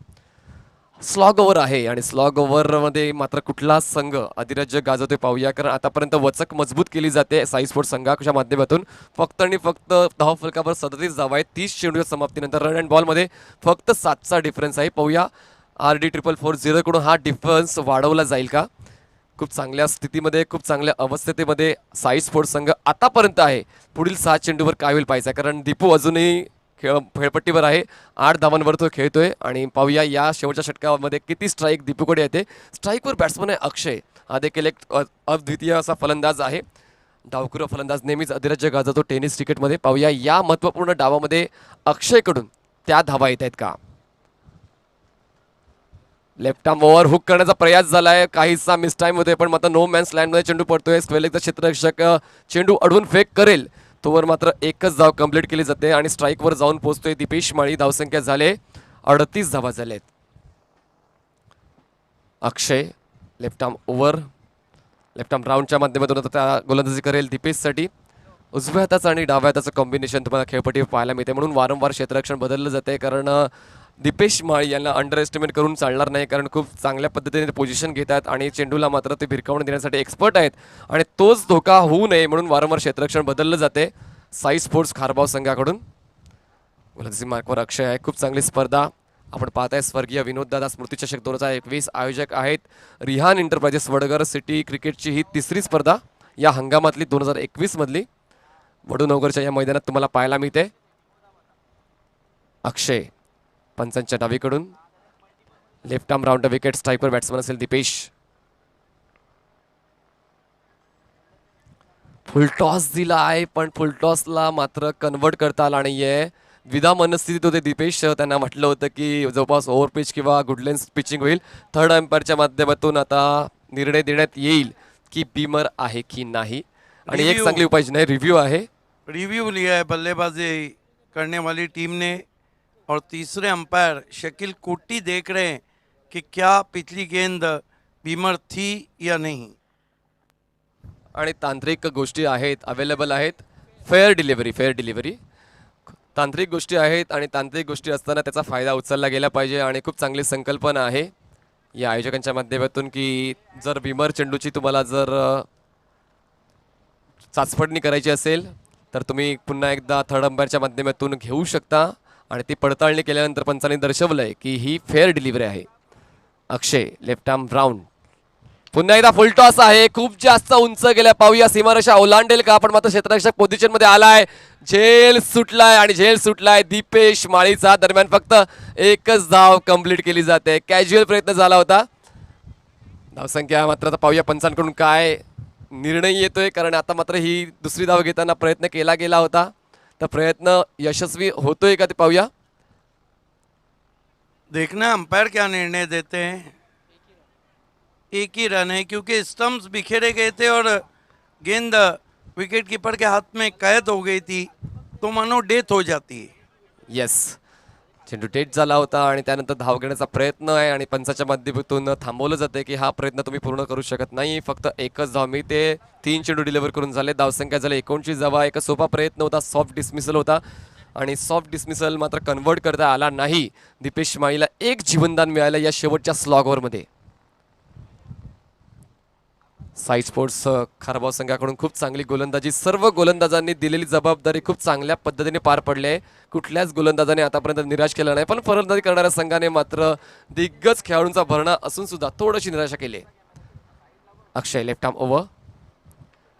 स्लॉग ओव्हर आहे आणि स्लॉग ओव्हरमध्ये मात्र कुठला संघ अधिराज्य गाजवते पाहूया, कारण आतापर्यंत वचक मजबूत केली जाते साई स्पोर्ट्स संघाच्या माध्यमातून. फक्त आणि फक्त धाव फलकावर 37 धावा आहेत 30 चेंडूच्या समाप्तीनंतर. रन अँड बॉलमध्ये फक्त 7चा डिफरन्स आहे. पाहूया RD440 कडून हा डिफरन्स वाढवला जाईल का. खूप चांगल्या स्थितीमध्ये, खूप चांगल्या अवस्थेमध्ये साई स्पोर्ट्स संघ आतापर्यंत आहे. पुढील 6 चेंडूवर काय होईल पाहायचं, कारण दीपू अजूनही खेळपट्टीवर आहे. 8 धावांवर तो खेळतोय आणि पाहूया या शेवटच्या षटकामध्ये किती स्ट्राईक दीपूकडे येते. स्ट्राईकवर बॅट्समन आहे अक्षय. हा देखील एक अद्वितीय असा फलंदाज आहे. डावखुरा फलंदाज नेहमीच अधिराज्य गाजवतो टेनिस क्रिकेटमध्ये. पाहूया या महत्त्वपूर्ण डावामध्ये अक्षयकडून त्या धावा येत आहेत का. लेफ्ट आर्म ओव्हर हुक करण्याचा प्रयास झालाय, काहीसा मिस टाइम होतोय, पण मात्र नो मॅन्स लँडमध्ये चेंडू पडतोय. स्क्वेअरलेगचा क्षेत्ररक्षक चेंडू अडवून फेक करेल तोवर मात्र एकच धाव कंप्लीट केली जाते आणि स्ट्राईकवर जाऊन पोहोचतोय दीपेश माळी. धावसंख्या झाले 38 धावा झालेत. Akshay left arm over, left arm राऊंडच्या माध्यमातून आता त्या गोलंदाजी करेल दीपेशसाठी. उजव्या हाताचं आणि डाव्या हाताचं कॉम्बिनेशन तुम्हाला खेळपट्टीवर पाहायला मिळते, म्हणून वारंवार क्षेत्ररक्षण बदललं जाते, कारण दीपेश माळी यांना अंडर एस्टिमेट करून चालणार नाही, कारण खूप चांगल्या पद्धतीने पोझिशन घेतात आणि चेंडूला मात्र ते भिरकावून देण्यासाठी एक्सपर्ट आहेत आणि तोच धोका होऊ नये म्हणून वारंवार क्षेत्ररक्षण बदललं जाते साई स्पोर्ट्स खारबाव संघाकडून. गोलंदाजी मार्कवर अक्षय आहे. खूप चांगली स्पर्धा आपण पाहताय. स्वर्गीय विनोददादा स्मृतिचषक 2021 आयोजक आहेत रिहान एंटरप्राइजेस वडगर सिटी. क्रिकेटची ही 3री स्पर्धा या हंगामातली 2021 मधली वडूनगरच्या या मैदानात तुम्हाला पाहायला मिळते. अक्षय पंचांच्या डावीकडून लेफ्ट आर्म राऊंड विकेट. स्ट्राईकवर बॅट्समन असेल दीपेश. फुल टॉस दिला आहे, पण फुल टॉसला मात्र कन्वर्ट करता आला नाहीये. द्विधा मनस्थितीत होते दीपेश. त्यांना म्हटलं होतं की जवळपास ओव्हर पिच किंवा गुडलेन्स पिचिंग होईल. थर्ड अंपायरच्या माध्यमातून आता निर्णय देण्यात येईल की बीमर आहे की नाही. आणि एक चांगली उपाययोजना आहे, रिव्ह्यू आहे. रिव्यू लिया है बल्लेबाजी करने वाली टीम ने और तीसरे अंपायर शकील कोटी देख रहे हैं कि क्या पिछली गेंद बीमर थी या नहीं. आणि तांत्रिक गोष्टी आहेत, अवेलेबल आहेत. फेअर डिलिव्हरी तांत्रिक गोष्टी आहेत आणि तांत्रिक गोष्टी असताना त्याचा फायदा उचलला गेला पाहिजे. आणि खूप चांगली संकल्पना आहे या आयोजकांच्या माध्यमातून की जर बीमर चेंडूची तुम्हाला जर चाचपडणी करायची असेल तर तुम्ही पुन्हा एकदा थर्ड अंपायरच्या माध्यमातून घेऊ शकता. आणि ती पडताळणी केल्यानंतर पंचांनी दर्शवलंय की ही फेअर डिलिव्हरी आहे. अक्षय लेफ्ट आर्म राऊंड, पुन्हा एकदा फुल टॉस आहे. खूप जास्त उंच गेल्या. पाहूया सीमारेषा ओलांडेल का, पण मात्र क्षेत्ररक्षक पोझिशन मध्ये आलाय. झेल सुटलाय दीपेश माळीचा. दरम्यान फक्त एकच धाव कंप्लीट केली जाते. कॅज्युअल प्रयत्न झाला होता. धावसंख्या मात्र आता पाहूया पंचांकडून काय निर्णय येतोय, कारण आता मात्र ही दुसरी धाव घेताना प्रयत्न केला गेला होता. तर प्रयत्न यशस्वी होतोय का ते पाहूया. देखना अंपायर क्या निर्णय देते हैं. एक ही रन है क्योंकि स्टंप्स बिखेरे गए थे और गेंद विकेट कीपर के हाथ में कैद हो गई थी, तो मानो डेथ हो जाती है. येस, चेंडू डेट झाला होता आणि त्यानंतर धाव घेण्याचा प्रयत्न आहे आणि पंचाच्या माध्यमातून थांबवलं जाते की हा प्रयत्न तुम्ही पूर्ण करू शकत नाही. फक्त एकच धाव मी ते 3 चेंडू डिलिव्हर करून झाले. धावसंख्या झाली 29 धावा. एक सोपा प्रयत्न होता, सॉफ्ट डिसमिसल होता आणि सॉफ्ट डिसमिसल मात्र कन्वर्ट करता आला नाही. दीपेश माळीला एक जीवनदान मिळालं या शेवटच्या स्लॉग ओव्हरमध्ये. साई स्पोर्ट्स खारबाव संघाकडून खूप चांगली गोलंदाजी. सर्व गोलंदाजांनी दिलेली जबाबदारी खूप चांगल्या पद्धतीने पार पडली आहे. कुठल्याच गोलंदाजाने आतापर्यंत निराश केला नाही, पण फलंदाजी करणाऱ्या संघाने मात्र दिग्गज खेळाडूंचा भरणा असून सुद्धा थोडीशी निराशा केली. अक्षय लेफ्ट आर्म ओव्हर,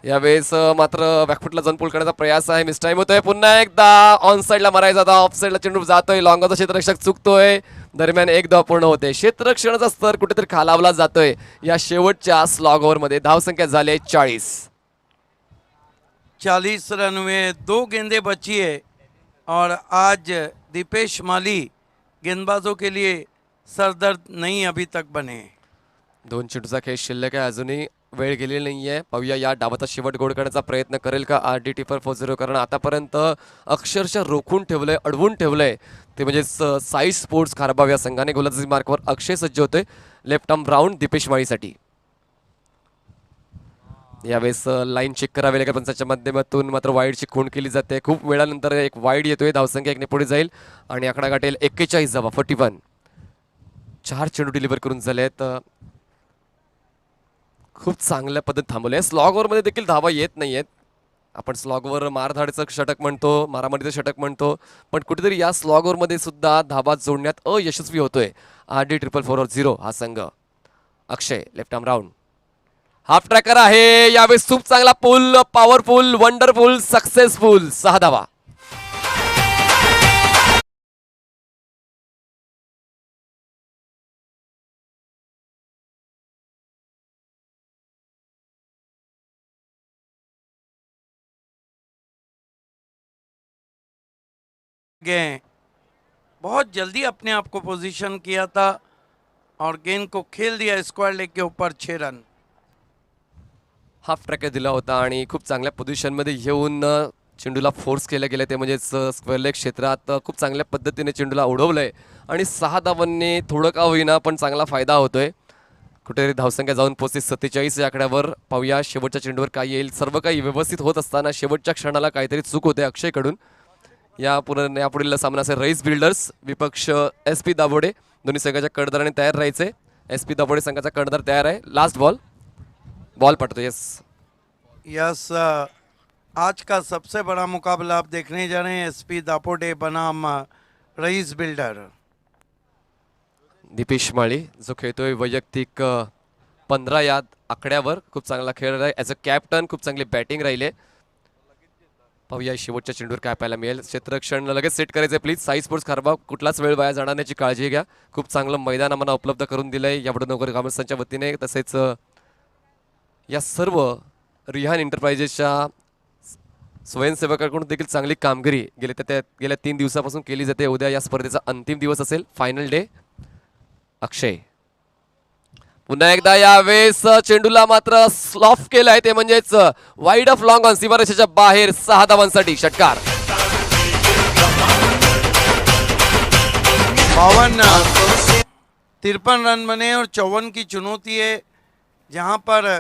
यावेळेस मात्र बॅकफुटला जाऊन पुल करण्याचा प्रयास आहे. मिस टाइम होतोय. पुन्हा एकदा ऑन साईडला मारायचा होता, ऑफ साईडला चेंडू जातोय. लॉंगाचा क्षेत्ररक्षक चुकतोय. दरम्यान एक धाव पूर्ण होते. क्षेत्ररक्षणाचा स्तर कुठेतरी खालावला जातोय या शेवटच्या स्लॉग ओव्हरमध्ये. धावसंख्या झाली 40 रन हुए, 2 गेंदें बची है और आज दीपेश माली गेंदबाजों के लिए सरदर्द नहीं अभी तक बने. दोन चेंडूचा खेळ शिल्लक आहे, अजूनही वेळ गेलेली नाही आहे. पाहूया या डावाचा शेवट गोड करण्याचा प्रयत्न करेल का RD टिपर 4-0, कारण आतापर्यंत अक्षरशः रोखून ठेवलंय, अडवून ठेवलंय ते म्हणजेच साई स्पोर्ट्स खारबाव या संघाने. गोलंदाजी मार्कवर अक्षय सज्ज होतोय लेफ्ट आर्म राऊंड दीपेश माळीसाठी. यावेळेस लाईन चेक करावी लागेल पंचाच्या माध्यमातून, मात्र वाईडची खूण केली जाते. खूप वेळानंतर एक वाईड येतोय, धावसंख्या एकने पुढे जाईल आणि आकडा गाठेल 41 धावा 41. 4 चेंडू डिलिव्हर करून झाले आहेत. खूप चांगल्या पद्धतीत थांबवले. स्लॉग ओव्हरमध्ये देखील धावा येत नाही आहेत. आपण स्लॉगवर मारधाडचं षटक म्हणतो, मारामारीचं षटक म्हणतो, पण कुठेतरी या स्लॉग ओव्हरमध्ये सुद्धा धावा जोडण्यात अयशस्वी होतोय RD टिपर 4-0 हा संघ. Akshay left arm round half tracker आहे. यावेळेस खूप चांगला पुल, पॉवरफुल, वंडरफुल, सक्सेसफुल 6 धावा. गए बहुत जल्दी अपने आप को पोजीशन किया था और गेंद को खेल दिया स्क्वायर लेग के ऊपर 6 रन. हाफ ट्रॅकर दिला होता आणि खूप चांगल्या पोझिशनमध्ये येऊन चेंडूला फोर्स केलं गेलं, ते म्हणजेच स्क्वेअर लेग क्षेत्रात खूप चांगल्या पद्धतीने चेंडूला उडवलंय आणि 6 धावांनी थोडं का होईना पण चांगला फायदा होतोय. कुठेतरी धावसंख्या जाऊन पोहोचते 47 या आकड्यावर. पाहूया शेवटच्या चेंडूवर काय येईल. सर्व काही व्यवस्थित होत असताना शेवटच्या क्षणाला काहीतरी चूक होते अक्षयकडून. यापुढील सामना असेल रईस बिल्डर्स विपक्ष SP दाभोडे. दोन्ही संघाच्या कर्णधाराने तयार राहायचे. SP दाभोडे संघाचा कर्णधार तयार आहे. Last ball पटतो. यस आज का सबसे बड़ा मुकाबला आप देखने जा रहे हैं SP दापोडे बनाम रईस बिल्डर. दीपेश माळी जो खेळतोय वैयक्तिक 15 या आकड्यावर. खूप चांगला खेळ आहे ॲज अ कॅप्टन. खूप चांगली बॅटिंग राहिले. पाहूया शेवटच्या चेंडूवर काय पाहायला मिळेल. क्षेत्ररक्षण लगेच सेट करायचं आहे प्लीज. साई स्पोर्ट्स खारबाव कुठलाच वेळ वाया जाणार नाही काळजी घ्या. खूप चांगलं मैदान आम्हाला उपलब्ध करून दिलंय यापुढे नोकर ग्रामस्थांच्या वतीने. तसेच या सर्व रिहान एंटरप्राइजेसच्या स्वयंसेवकाकडून देखील चांगली कामगिरी गेल्या 3 दिवसापासून केली जाते. उद्या या स्पर्धेचा अंतिम दिवस असेल, फायनल डे. अक्षय पुन्हा एकदा यावेळेस चेंडूला मात्र स्लॉफ केलाय, ते म्हणजेच वाईड ऑफ लॉंग ऑन सीमारेषेच्या बाहेर 6 धावांसाठी षटकार. 53 रन बने और 54 की चुनौती है, जहां पर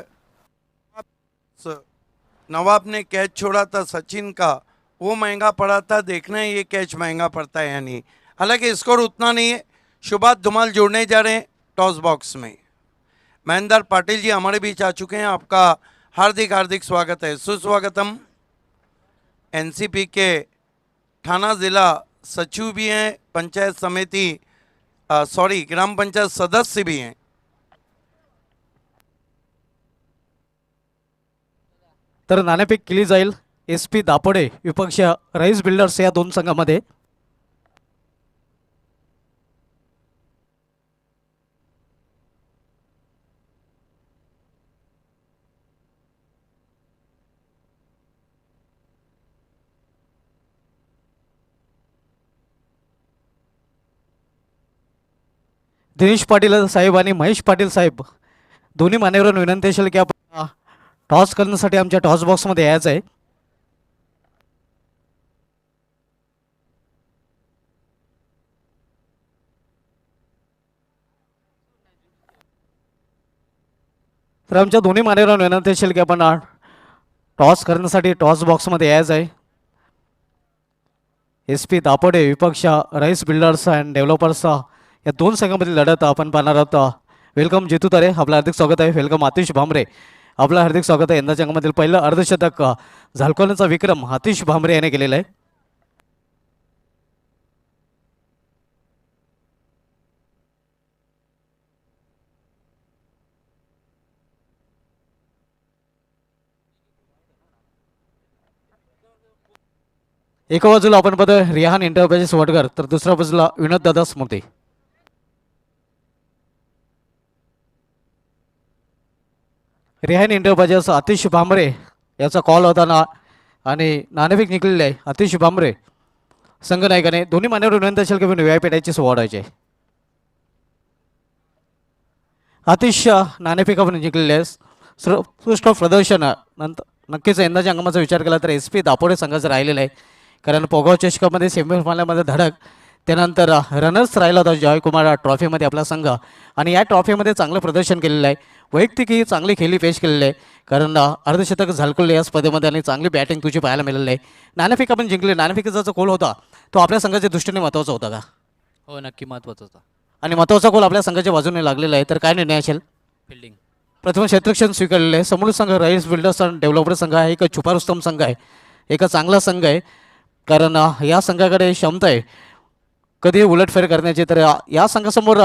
नवाब ने कैच छोड़ा था सचिन का, वो महंगा पड़ा था. देखना है ये कैच महंगा पड़ता है या नहीं. हालांकि स्कोर उतना नहीं है. शुभात धुमाल जोड़ने जा रहे हैं टॉस बॉक्स में. महेंद्र पाटिल जी हमारे बीच आ चुके हैं. आपका हार्दिक हार्दिक स्वागत है, सुस्वागतम. NCP के थाना ज़िला सचिव भी हैं, पंचायत समिति ग्राम पंचायत सदस्य भी हैं. तर नाणेफेक केली जाईल SP दापोडे विपक्ष रईस बिल्डर्स या दोन संघामध्ये. दिनेश पाटील साहेब आणि महेश पाटील साहेब दोन्ही मान्यवरांना विनंती असेल की आपण टॉस करण्यासाठी आमच्या टॉस बॉक्समध्ये यायचं आहे. तर आमच्या दोन्ही मान्यवरांना विनंती असेल की आपण टॉस करण्यासाठी टॉस बॉक्समध्ये यायचं आहे. SP दापोडे विपक्ष रईस बिल्डर्स अँड डेव्हलपर्स या दोन संघांमधील लढत आपण पाहणार आहोत. वेलकम जितू तारे, आपलं हार्दिक स्वागत आहे. वेलकम आतिश भामरे, आपलं हार्दिक स्वागत आहे. यंदाच्या अंगामधील पहिलं अर्धशतक झालकोण्याचा विक्रम आतिश भामरे याने केलेला आहे. एका बाजूला आपण पाहतोय रिहान एंटरप्राइजेस वडगर, तर दुसऱ्या बाजूला विनोद दादा स्मृती. रिहान एंटरप्राइजेस आतिश भामरे याचा कॉल होता आणि नाणेफेक निघलेले आहे. आतिश भामरे संघनायकाने दोन्ही मान्यवर विनंती असेल की VIP टायची वाढवायचे. अतिश नाणेफेक आपण जिंकलेले आहे सर्वोत्कृष्ट प्रदर्शन नंतर नक्कीच यंदाच्या अंगमाचा विचार केला तर एस पी दापोडे संघाचं राहिलेलं आहे कारण पोगाव चषकामध्ये सेमीफायनलमध्ये धडक त्यानंतर रनर्स राहिला होता जयकुमार ट्रॉफीमध्ये आपला संघ आणि या ट्रॉफीमध्ये चांगलं प्रदर्शन केलेलं आहे वैयक्तिकही चांगली खेळी पेश केलेली आहे कारण अर्धशतक झळकले या स्पर्धेमध्ये आणि चांगली बॅटिंग तुझी पाहायला मिळालेली आहे नाणेफेक आपण जिंकले नाणेफेकीचा जो गोल होता तो आपल्या संघाच्या दृष्टीने महत्त्वाचा होता का हो नक्की महत्त्वाचं होता आणि महत्त्वाचा गोल आपल्या संघाच्या बाजूने लागलेला आहे तर काय निर्णय असेल फिल्डिंग प्रथम क्षेत्ररक्षण स्वीकारलेलं आहे समोर संघ राईस बिल्डर्स आणि डेव्हलपर संघ आहे एक छुपा रुस्तम संघ आहे एक चांगला संघ आहे कारण या संघाकडे क्षमता आहे कधी उलटफेर करण्याची तर या संघासमोर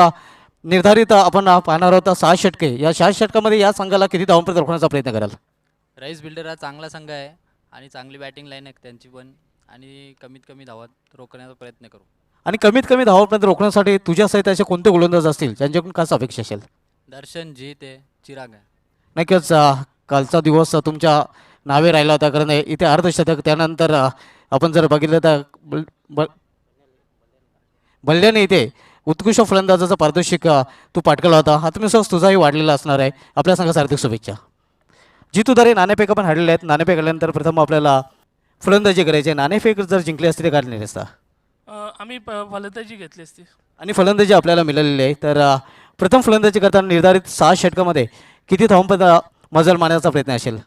निर्धारित आपण पाहणार आहोत 6 षटके या 6 षटकामध्ये या संघाला किती धावांपर्यंत रोखण्याचा प्रयत्न कराल राईस बिल्डर हा चांगला संघ आहे आणि चांगली बॅटिंग लाईन आहे त्यांची पण आणि कमीत कमी धावात रोखण्याचा प्रयत्न करू आणि कमीत कमी धावांपर्यंत रोखण्यासाठी तुझ्या सहित असे कोणते गोलंदाज असतील ज्यांच्याकडून खास अपेक्षा असेल दर्शन जीत आहे चिराग आहे नक्कीच कालचा दिवस तुमच्या नावे राहिला होता कारण इथे अर्धशतक त्यानंतर आपण जर बघितलं तर बल्ल्याने इथे उत्कृष्ट फलंदाजाचा पारितोषिक तू पाठकला होता आत्मविश्वास तुझाही वाढलेला असणार आहे आपल्या संघास हार्दिक शुभेच्छा जितूदारे नाणेफेक आपण हाडलेले आहेत नाणेफेक आल्यानंतर प्रथम आपल्याला फलंदाजी करायची आहे नाणेफेक जर जिंकली असती तर काय निर्णय असता आम्ही फलंदाजी घेतली असती आणि फलंदाजी आपल्याला मिळालेली आहे तर प्रथम फलंदाजी करताना निर्धारित 6 षटकामध्ये किती धावांपर्यंत मजल मारण्याचा प्रयत्न असेल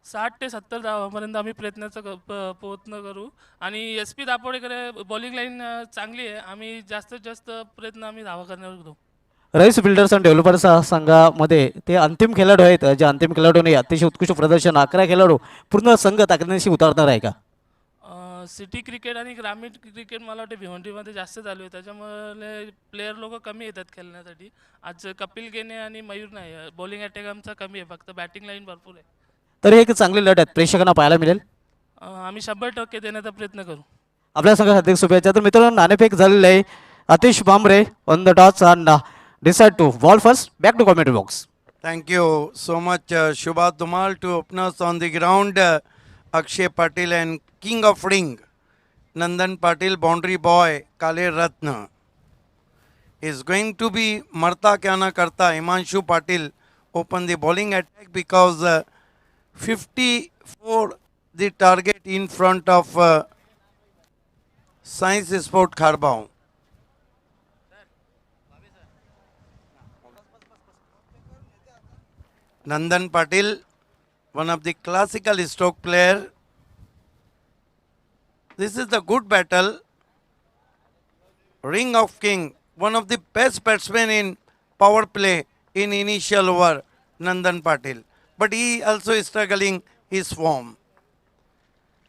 60 ते 70 धावांपर्यंत आम्ही प्रयत्न करू आणि एस पी दापोडेकडे बॉलिंग लाईन चांगली आहे आम्ही जास्तीत जास्त प्रयत्न आम्ही धावा करण्यावर करू राईस बिल्डर्स आणि डेव्हलपर्स संघामध्ये ते अंतिम खेळाडू आहेत ज्या अंतिम खेळाडूने अतिशय उत्कृष्ट प्रदर्शन 11 खेळाडू पूर्ण संघ ताकदीशी उतरणार आहे का सिटी क्रिकेट आणि ग्रामीण क्रिकेट मला वाटते भिवंडीमध्ये जास्त चालू आहे त्याच्यामुळे प्लेयर लोक कमी येतात खेळण्यासाठी आज कपिल गेने आणि मयूर नाही बॉलिंग अटॅक आमचा कमी आहे फक्त बॅटिंग लाईन भरपूर आहे तर हे एक चांगली लढत आहे प्रेक्षकांना पाहायला मिळेल आम्ही 100% देण्याचा प्रयत्न करू आपल्या संघात हार्दिक शुभेच्छा तर मित्रांनो नाणेफेक झालेलं आहे Atish Bhamre on the toss and decide to bowl first back to commentary box Thank you so much, Shubha Tumal, to open us on the ground. Akshay Patil and King of Ring, Nandan Patil, boundary boy, Kale Ratna, is going to be Marta Kya Na Karta. Himanshu Patil open the bowling attack because 54 the target in front of Science Sport Kharbao. Nandan Patil, one of the classical stroke player. This is the good battle. Ring of King, one of the best batsmen in power play in initial over, Nandan Patil. But he also is struggling his form.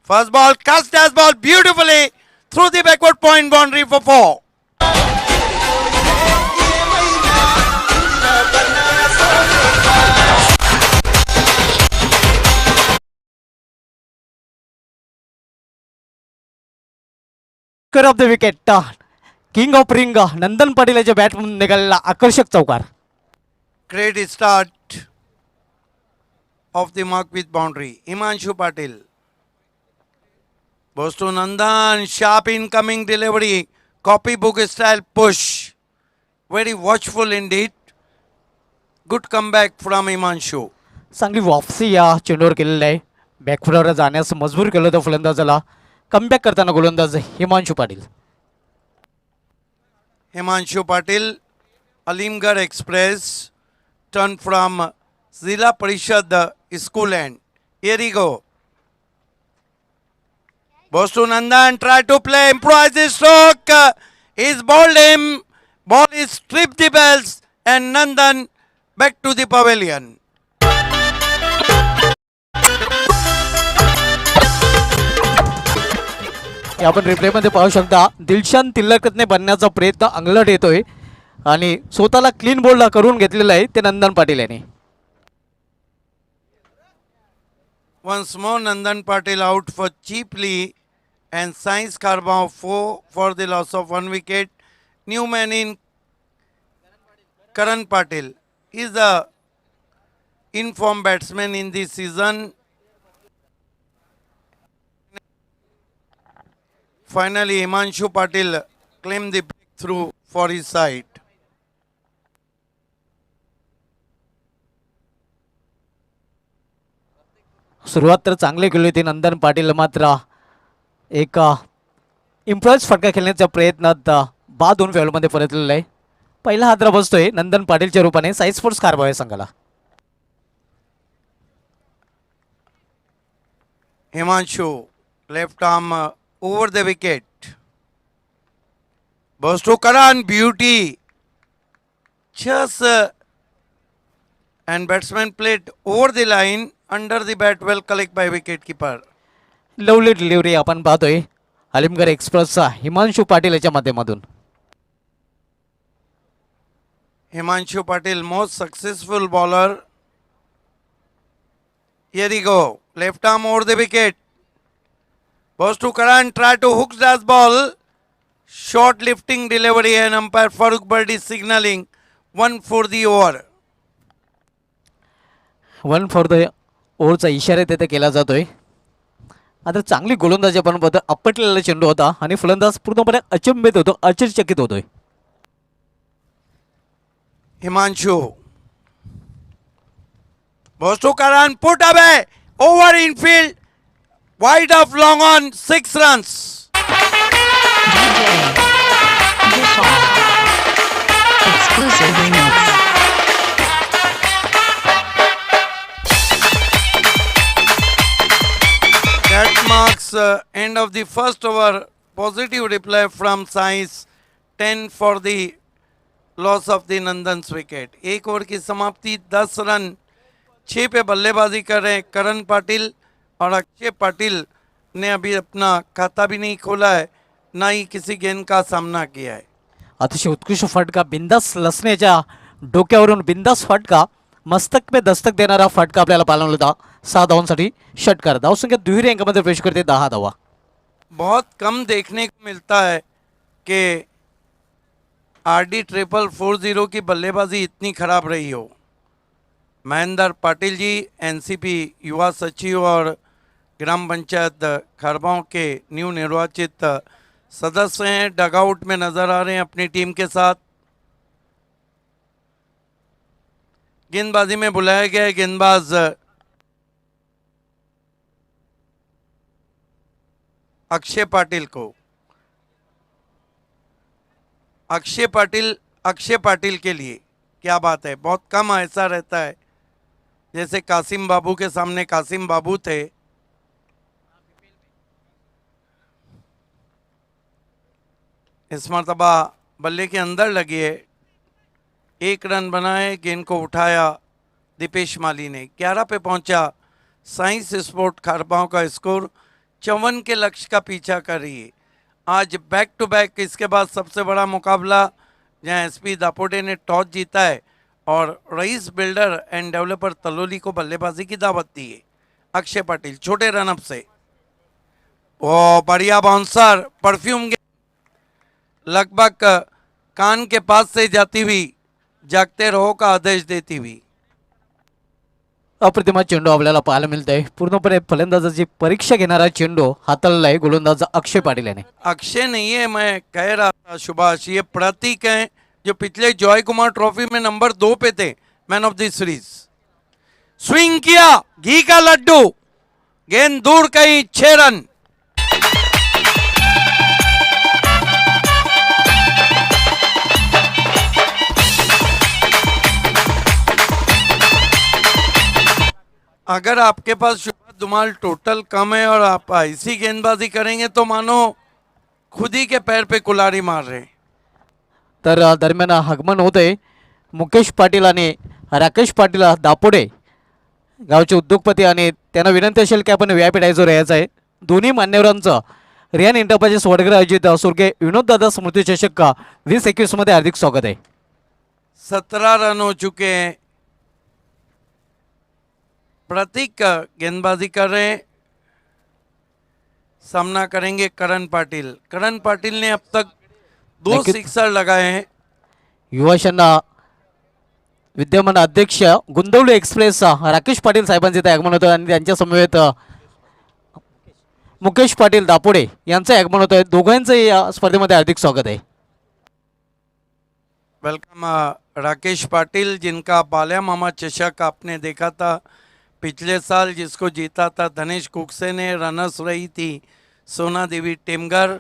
First ball, cast as ball beautifully through the backward point boundary for 4. Of the wicket king of ring Nandan Patil याच्या bat निघालेला आकर्षक चौकार Great start of the mark with boundary. Himanshu Patil. Goes to Nandan. Sharp incoming delivery. Copybook style push. Very watchful indeed. Good comeback from Himanshu. चांगली वापसी या चेंडूवर केलेली आहे बॅकफुटवर जाण्यास मजबूर केलं होतं फलंदाजाला कमबॅक करताना गोलंदाज Himanshu Patil Himanshu Patil, Alimgarh Express, turn from Zila Parishad School end. Here he go. Bostu Nandan try to play, improvise his stroke. He's bowled him. Ball is stripped the bells and Nandan back to the pavilion. हे आपण रिप्लेमध्ये पाहू शकता दिलशान तिलकने बनण्याचा प्रयत्न अंगलट येतोय आणि स्वतःला clean bowled करून घेतलेला आहे ते नंदन पाटील यांनी Once more Nandan Patil out for cheaply and Science Kharbao 4 for the loss of 1 wicket. New man in Karan Patil is the informed batsman in this season. Finally, Himanshu Patil claimed the breakthrough for his side. सुरुवात तर चांगली केली होती. नंदन पाटील मात्र एक इम्प्रोज फटका खेळण्याच्या प्रयत्नात बाद होऊन फेवलमध्ये परतलेला आहे. पहिला हादरा बसतोय नंदन पाटीलच्या रूपाने साई स्पोर्ट्स कारभार या संघाला. Himanshu, left arm over the wicket. Goes to Karan, beauty. Just and batsman played over the line, under the bat, well collect by wicket keeper. Lovely delivery आपण पाहतोय अलिमगड एक्सप्रेसचा हिमांशू पाटील याच्या माध्यमातून. Himanshu Patil, most successful bowler. Here he go. Left arm over the wicket. Goes to Karan, try to hook that ball. Short lifting delivery and umpire Farooq Bird is signaling 1 for the over. 1 for the ओव्हरचा इशारा तिथे केला जातोय. आता चांगली गोलंदाजी आपण बघतो. आपटलेला चेंडू होता आणि फलंदाज पूर्णपणे अचंबित होतो, आश्चर्यचकित होतोय. Himanshu. Goes to Karan, put away. Over infield. Wide of long on, 6 runs. Exclusive remix. That marks end of the first over. Positive reply from Science. 10 for the loss of the Nandan's wicket. एक over की समाप्ति, 10 run. 6 पे बल्लेबाजी कर रहे हैं करण पाटिल और अक्षय पाटिल ने अभी अपना खाता भी नहीं खोला है, ना ही किसी गेंद का सामना किया है. अतिशय उत्कृष्ट फटका बिंदास लसण्याच्या डोक्यावरून बिंदास फटका, मस्तक पे दस्तक देणारा फटका आपल्याला पालन होता. 6 धावांसाठी षटकार. धावसंख्या दुहेरी अंकामध्ये प्रवेश करते 10 धावा. बहुत कम देखने को मिलता है कि RD 440 की बल्लेबाजी इतनी खराब रही हो. महेंद्र पाटिल जी एनसीपी युवा सचिव और ग्राम पंचायत खरबाओं के न्यू निर्वाचित सदस्य हैं, डगआउट में नजर आ रहे हैं अपनी टीम के साथ. गेंदबाजी में बुलाया गया है गेंदबाज अक्षय पाटिल को. अक्षय पाटिल के लिए क्या बात है. बहुत कम ऐसा रहता है, जैसे कासिम बाबू के सामने कासिम बाबू थे. इस मरतबा बल्ले के अंदर लगी है. 1 रन बनाए, गेंद को उठाया दीपेश माली ने. 11 पे पहुंचा. साइंस स्पोर्ट खरबाओं का स्कोर 54 के लक्ष्य का पीछा कर रही है. आज बैक टू बैक इसके बाद सबसे बड़ा मुकाबला, जहां एसपी दापोटे ने टॉस जीता है और रईस बिल्डर एंड डेवलपर तलोली को बल्लेबाजी की दावत दी है. अक्षय पाटिल छोटे रनअप से, ओ बढ़िया बाउंसर, परफ्यूम लगभग कान के पास से जाती हुई जागते रहो का आदेश देती हुई. अप्रतिमा चेंडू आपल्याला पाहायला मिळत आहे. पूर्णपणे फलंदाजाची परीक्षा घेणारा चेंडू हाताळला आहे गोलंदाज अक्षय पाटिल याने. अक्षय नहीं है, मैं कह रहा था सुभाष, ये प्रतीक हैं जो पिछले जॉय कुमार ट्रॉफी में नंबर 2 पे थे, man of the series. Swing किया, घी का लड्डू, गेंद दूर कहीं, 6 रन. अगर आपके पास शुभ दुमाल टोटल कम है और आप ऐसी गेंदबाजी करेंगे तो मानो खुद ही के पैर पे कुल्हाड़ी मार रहे. तर दरम्यान आगमन होत आहे मुकेश पाटील आणि राकेश पाटील दापोडे गावचे उद्योगपती, आणि त्यांना विनंती असेल की आपण व्हीआयपी डायझर यायचं आहे. दोन्ही मान्यवरांचं रियान इंटरप्राइजेस वडगर आयोजित स्वर्गीय विनोददादा स्मृती चषक 2021 मध्ये हार्दिक स्वागत आहे. 17 रन हो चुके हैं. प्रतीक गेंदबाजी कर रहे हैं, सामना करेंगे करण पाटिल. करण पाटिल ने अब तक 2 सिक्सर लगाए हैं. युवा सेना विद्यमान अध्यक्ष गुंदवली एक्सप्रेस राकेश पाटील साहेबांचे इथे आगमन होतं आणि त्यांच्या समवेत मुकेश पाटील दापोडे यांचं आगमन होतं. दोघांचं या स्पर्धेमध्ये हार्दिक स्वागत आहे. वेलकम राकेश पाटिल, जिनका बाल्या मामा चषक आपने देखा था पिछले साल जिसको जीता था धनेश कुकसे ने, रनर्स रही थी सोना देवी टेमगर।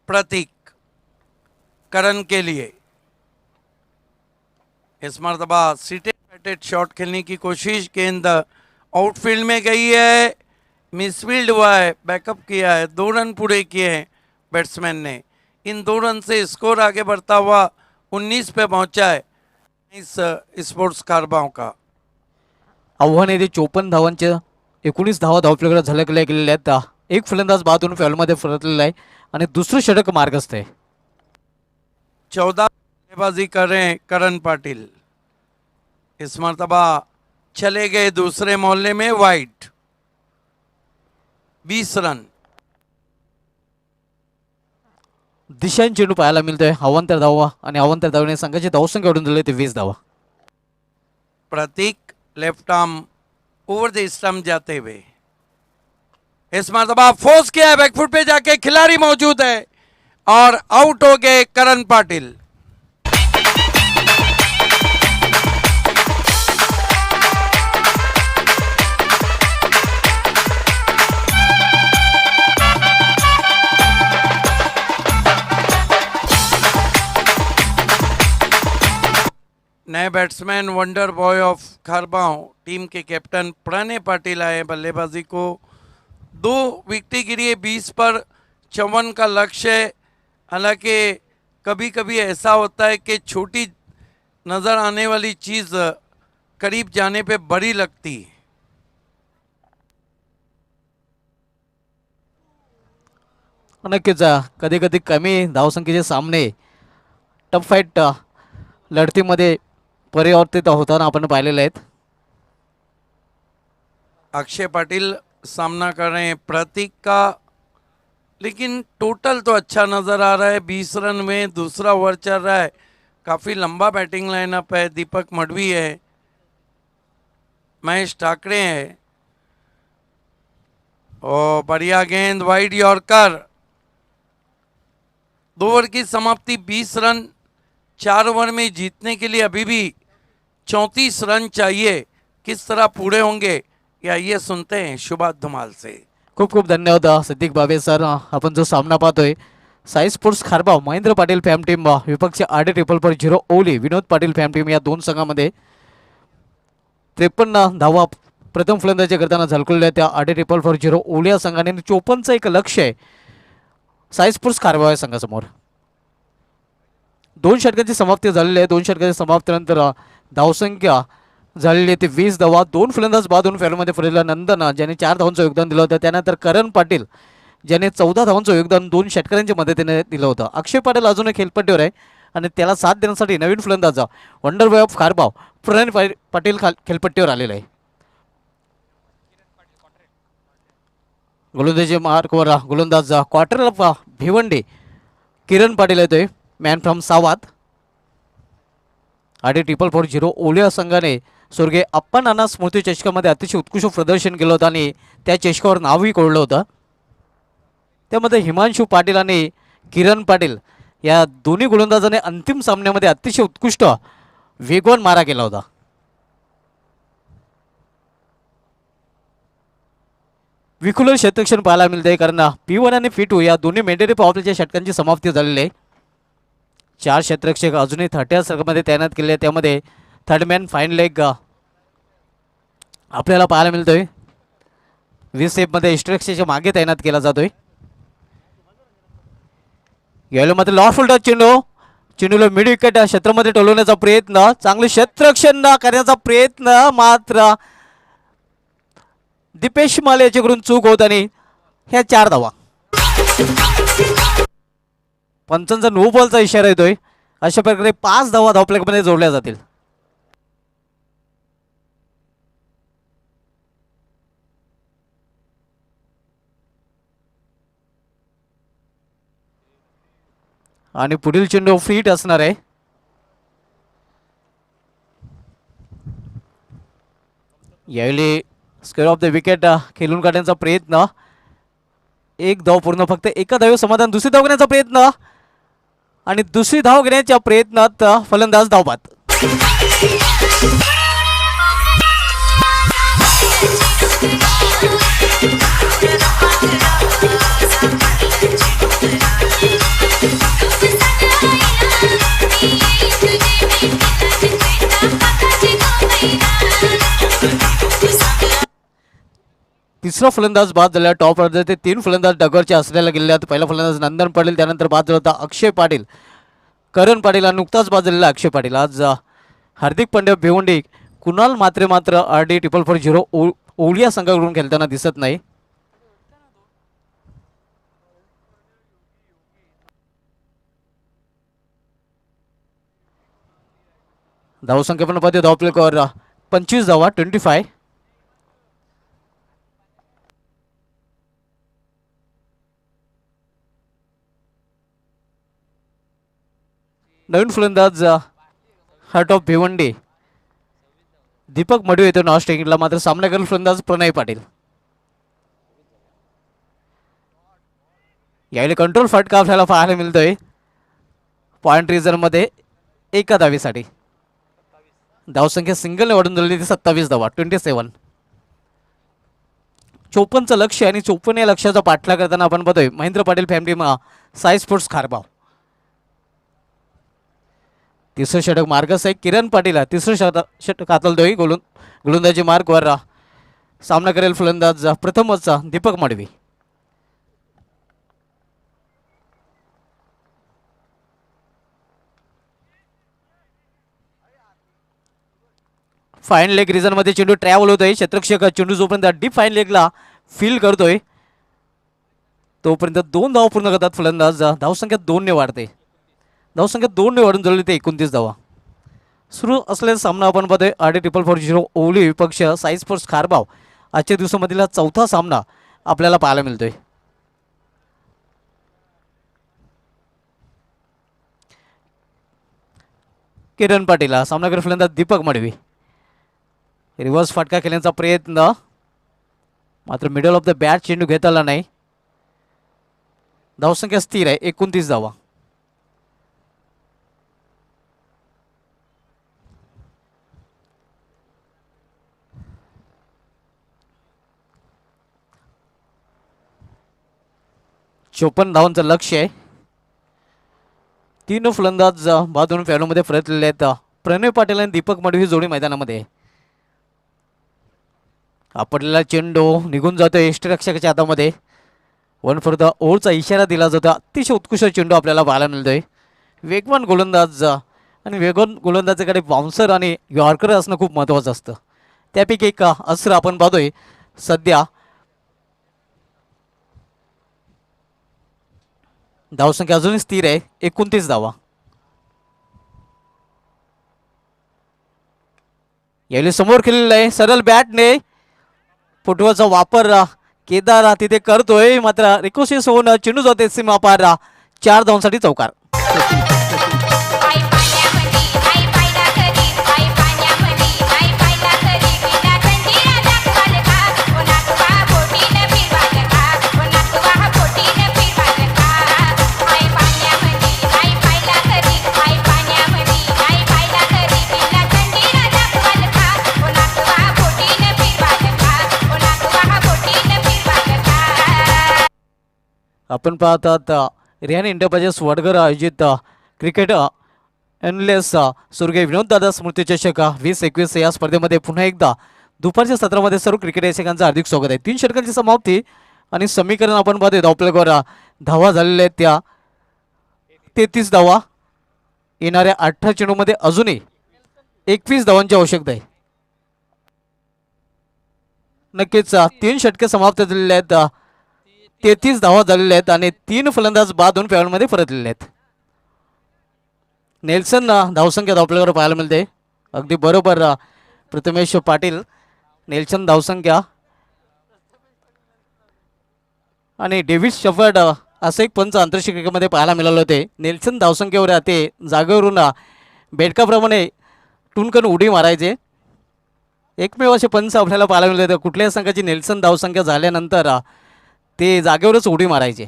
प्रतीक करण के लिए इस मरतबा सीटेड बैटेड शॉट खेलने की कोशिश, गेंद आउटफील्ड में गई है, मिसफील्ड हुआ है, बैकअप किया है, 2 रन पूरे किए हैं बैट्समैन ने। इन 2 रन से स्कोर आगे बढ़ता हुआ 19 पे पहुंचा है इस स्पोर्ट्स कारबाव का। आव्हान येथे 54 धावांचे 19 धावा धावफलकाला झलकल्या गेलेल्या आहेत. एक फलंदाज बाजून फॉलमध्ये परतलेला आहे आणि दुसरं षटक मार्गस्थ आहे. 14 बल्लेबाजी कर रहे हैं करण पाटिल। इस मरतबा चले गए दूसरे मोहल्ले में वाइड, 20 रन। दिशांनी चेंडू पाहायला मिळतोय. अवांतर धावा आणि अवांतर धावने संघाची धावसंख्या वाढून दिली ते 20 धावा. Prateek left arm over the stump जाते हुए इस मरतबा फोर्स किया है, बैकफुट पे जाके खिलाड़ी मौजूद है और आउट हो गए करण पाटिल। नए batsman wonder boy of Kharbav team के कैप्टन प्रणय पाटिल आए बल्लेबाजी को। 2 विकेटें गिरी है, 20 पर 54 का लक्ष्य है। हालांकि कभी कभी ऐसा होता है कि छोटी नज़र आने वाली चीज़ करीब जाने पे बड़ी लगती है। नक्कीच कधी कधी कमी धावसंख्येचे सामने टफ फाईट लढतीमध्ये परिवर्तित होताना आपण पाहिलेले आहेत. अक्षय पाटिल सामना कर रहे हैं प्रतीक का, लेकिन टोटल तो अच्छा नज़र आ रहा है। 20 रन में दूसरा ओवर चल रहा है, काफ़ी लंबा बैटिंग लाइनअप है। दीपक मडवी है, महेश ठाकरे है और बढ़िया गेंद वाइड यॉर्कर। 2 ओवर की समाप्ति, 20 रन। 4 ओवर में जीतने के लिए अभी भी 34 रन चाहिए। किस तरह पूरे होंगे या ये सुनते हैं शुभात धुमाल से। खूप खूप धन्यवाद सिद्दीक बाबे सर. आपण जो सामना पाहतोय Sai sports खारबाव Mahendra Patil fam team विपक्ष RD 000 ओली विनोद पाटील फॅम टीम या 2 संघामध्ये 53 धावा प्रथम फलंदाजी करताना झलकलेल्या त्या RD 000 ओली या संघाने 54चं एक लक्ष्य आहे साई स्पोर्ट्स खारबाव या संघासमोर. 2 षटकांची समाप्ती झालेली आहे. 2 षटकांच्या समाप्तीनंतर धावसंख्या झालेली आहे ती 20 धावा. 2 फलंदाज बादून फॅलमध्ये फरलेला नंदन ज्याने 4 धावांचं योगदान दिलं होतं. त्यानंतर करण पाटील ज्याने 14 धावांचं योगदान 2 षटकारांच्या मदतीने दिलं होतं. अक्षय पाटील अजूनही खेळपट्टीवर आहे आणि त्याला साथ देण्यासाठी नवीन फलंदाज wonder boy of खारबाव Pranay Patil खेळपट्टीवर आलेला आहे. गोलंदाजी मार्कवर गोलंदाज क्वार्टरला भिवंडी किरण पाटील येतोय, मॅन फ्रॉम सावात. RD 000 ओलिया संघाने स्वर्गीय अप्पा नाना स्मृती चषकामध्ये अतिशय उत्कृष्ट प्रदर्शन केलं होतं आणि त्या चषकावर नावही कोरलं होतं. त्यामध्ये हिमांशू पाटील आणि किरण पाटील या दोन्ही गोलंदाजाने अंतिम सामन्यामध्ये अतिशय उत्कृष्ट वेगवान मारा केला होता. विखुलर क्षेत्ररक्षण पाहायला मिळते कारण P1 आणि P2 या दोन्ही मेंडेटरी पॉवरच्या षटकांची समाप्ती झालेली आहे. 4 क्षेत्ररक्षक अजूनही 30 सर्कलमध्ये तैनात केले. त्यामध्ये थर्ड मॅन फाईन लेग आपल्याला पाहायला मिळतोय. 20 सेफमध्ये स्ट्रेक्सच्या मागे तैनात केला जातोय. यावेळी मात्र लॉस्ट फुल टच चेंडूला मिड विकेट क्षेत्रामध्ये टोलवण्याचा प्रयत्न, चांगले क्षेत्ररक्षण करण्याचा प्रयत्न, मात्र दीपेश माले याच्याकडून चूक होत आणि ह्या 4 धावा. पंचांचा नो बॉलचा इशारा येतोय. अशा प्रकारे 5 धावा धावफलकामध्ये जोडल्या जातील. आणि पुढील चेंडू फ्रीट असणार आहे. यावेळी स्क्वेअर ऑफ द विकेट खेळून काढण्याचा प्रयत्न, 1 धाव पूर्ण, फक्त एका धावे समाधान. दुसरी धाव करण्याचा प्रयत्न, आणि दुसरी धाव घेण्याच्या प्रयत्नात फलंदाज धावबाद. तिसरा फलंदाज बाद झाला. टॉप ऑर्डरचे 3 फलंदाज डगरचे असलेला गेलेले आहेत. पहिला फलंदाज नंदन पाटील, त्यानंतर बाद झाला होता अक्षय पाटील, करण पाटील आणि नुकताच बाद झालेला अक्षय पाटील. आज हार्दिक पांड्या, भिवंडी, कुणाल मात्र RD 444 ओळिया संघाकडून खेळताना दिसत नाही. धावसंख्या पण पाहते धाव प्ले कर 25 धावा 25. नवीन फलंदाज हार्ट ऑफ भिवंडी दीपक मडू येतो नॉन स्ट्रायकिंगला. मात्र सामना करेल फलंदाज प्रणय पाटील. यावेळी कंट्रोल फटका आपल्याला पाहायला मिळतोय पॉइंट रिझनमध्ये एका धावेसाठी. धावसंख्या सिंगलने वाढून झालेली 27 धावा 27. 54चं लक्ष आणि 54 या लक्षाचा पाठलाग करताना आपण पाहतोय महेंद्र पाटील फॅमिली साई स्पोर्ट्स खारबाव. तिसरं षटक मार्गस आहे किरण पाटील. तिसरं षटक हाताळतोय गोलंदाजी मार्कवर. सामना करेल फलंदाज प्रथमच दीपक मडवी. फाईन लेग रिझनमध्ये चेंडू ट्रॅव्हल होतोय. क्षेत्ररक्षक चेंडू जोपर्यंत डीप फाईन लेगला फील करतोय तोपर्यंत 2 धावा पूर्ण करतात फलंदाज. धावसंख्या 2 ने वाढते. धावसंख्या 2 ने वाढून झाली ते 29 धावा. सुरू असलेला सामना आपण पाहतोय RD 444 ओवली विपक्ष साई स्पोर्ट्स खारबाव. आजच्या दिवसामधील चौथा सामना आपल्याला पाहायला मिळतोय. किरण पाटील सामना करत फलंदाज दीपक मडवी. रिव्हर्स फटका खेळण्याचा प्रयत्न मात्र मिडल ऑफ द बॅट चेंडू घेता आला नाही. धावसंख्या स्थिर आहे 29 धावा. चोपन्न धावांचं लक्ष आहे. 3 फलंदाज बाजून फॅलोमध्ये परतलेले आहेत. प्रणय पाटील आणि दीपक मडवी जोडी मैदानामध्ये आहे. आपल्याला चेंडू निघून जातोय यष्टीरक्षकाच्या हातामध्ये. 1 फॉर द ओव्हरचा इशारा दिला जातो. अतिशय उत्कृष्ट चेंडू आपल्याला पाहायला मिळतोय. वेगवान गोलंदाज आणि वेगवान गोलंदाजाकडे बाउन्सर आणि यॉर्कर असणं खूप महत्त्वाचं असतं. त्यापैकी एक अस्त्र आपण पाहतोय सध्या. धावसंख्या अजूनही स्थिर आहे 29 धावा. यावेळी समोर खेळलेला आहे सरळ बॅटने. फुटबॉलचा वापर केदार तिथे करतोय मात्र रिकोशिस होऊन चेंडू जाते सीमा पार. 4 धावांसाठी चौकार. आपण पाहतात रियान इंटरप्राइजेस वडगर आयोजित क्रिकेट एनलेस स्वर्गीय विनोददादा स्मृती चषक 2021 या स्पर्धेमध्ये पुन्हा एकदा दुपारच्या सत्रामध्ये सर्व क्रिकेट रसिकांचं हार्दिक स्वागत आहे. 3 षटकांची समाप्ती आणि समीकरण आपण पाहतोय धावप्लेवर धावा झालेल्या आहेत त्या 33 धावा. येणाऱ्या 18 चेंडूमध्ये अजूनही 21 धावांची आवश्यकता आहे. नक्कीच 3 षटके समाप्त झालेले आहेत. 33 धावा झालेल्या आहेत आणि 3 फलंदाज बाद होऊन पॅडमध्ये परतलेले आहेत. नेल्सन धावसंख्या धावप्लेवर पाहायला मिळते. अगदी बरोबर प्रथमेश पाटील. नेल्सन धावसंख्या आणि डेव्हिड शेफर्ड असं एक पंच आंतरराष्ट्रीय क्रिकेटमध्ये पाहायला मिळाले होते. नेल्सन धावसंख्येवर ते जागेवरून बेडकाप्रमाणे टुनकन उडी मारायचे. एकमेव असे पंच आपल्याला पाहायला मिळले होते. कुठल्याही संघाची नेल्सन धावसंख्या झाल्यानंतर ते जागेवरच उडी मारायचे.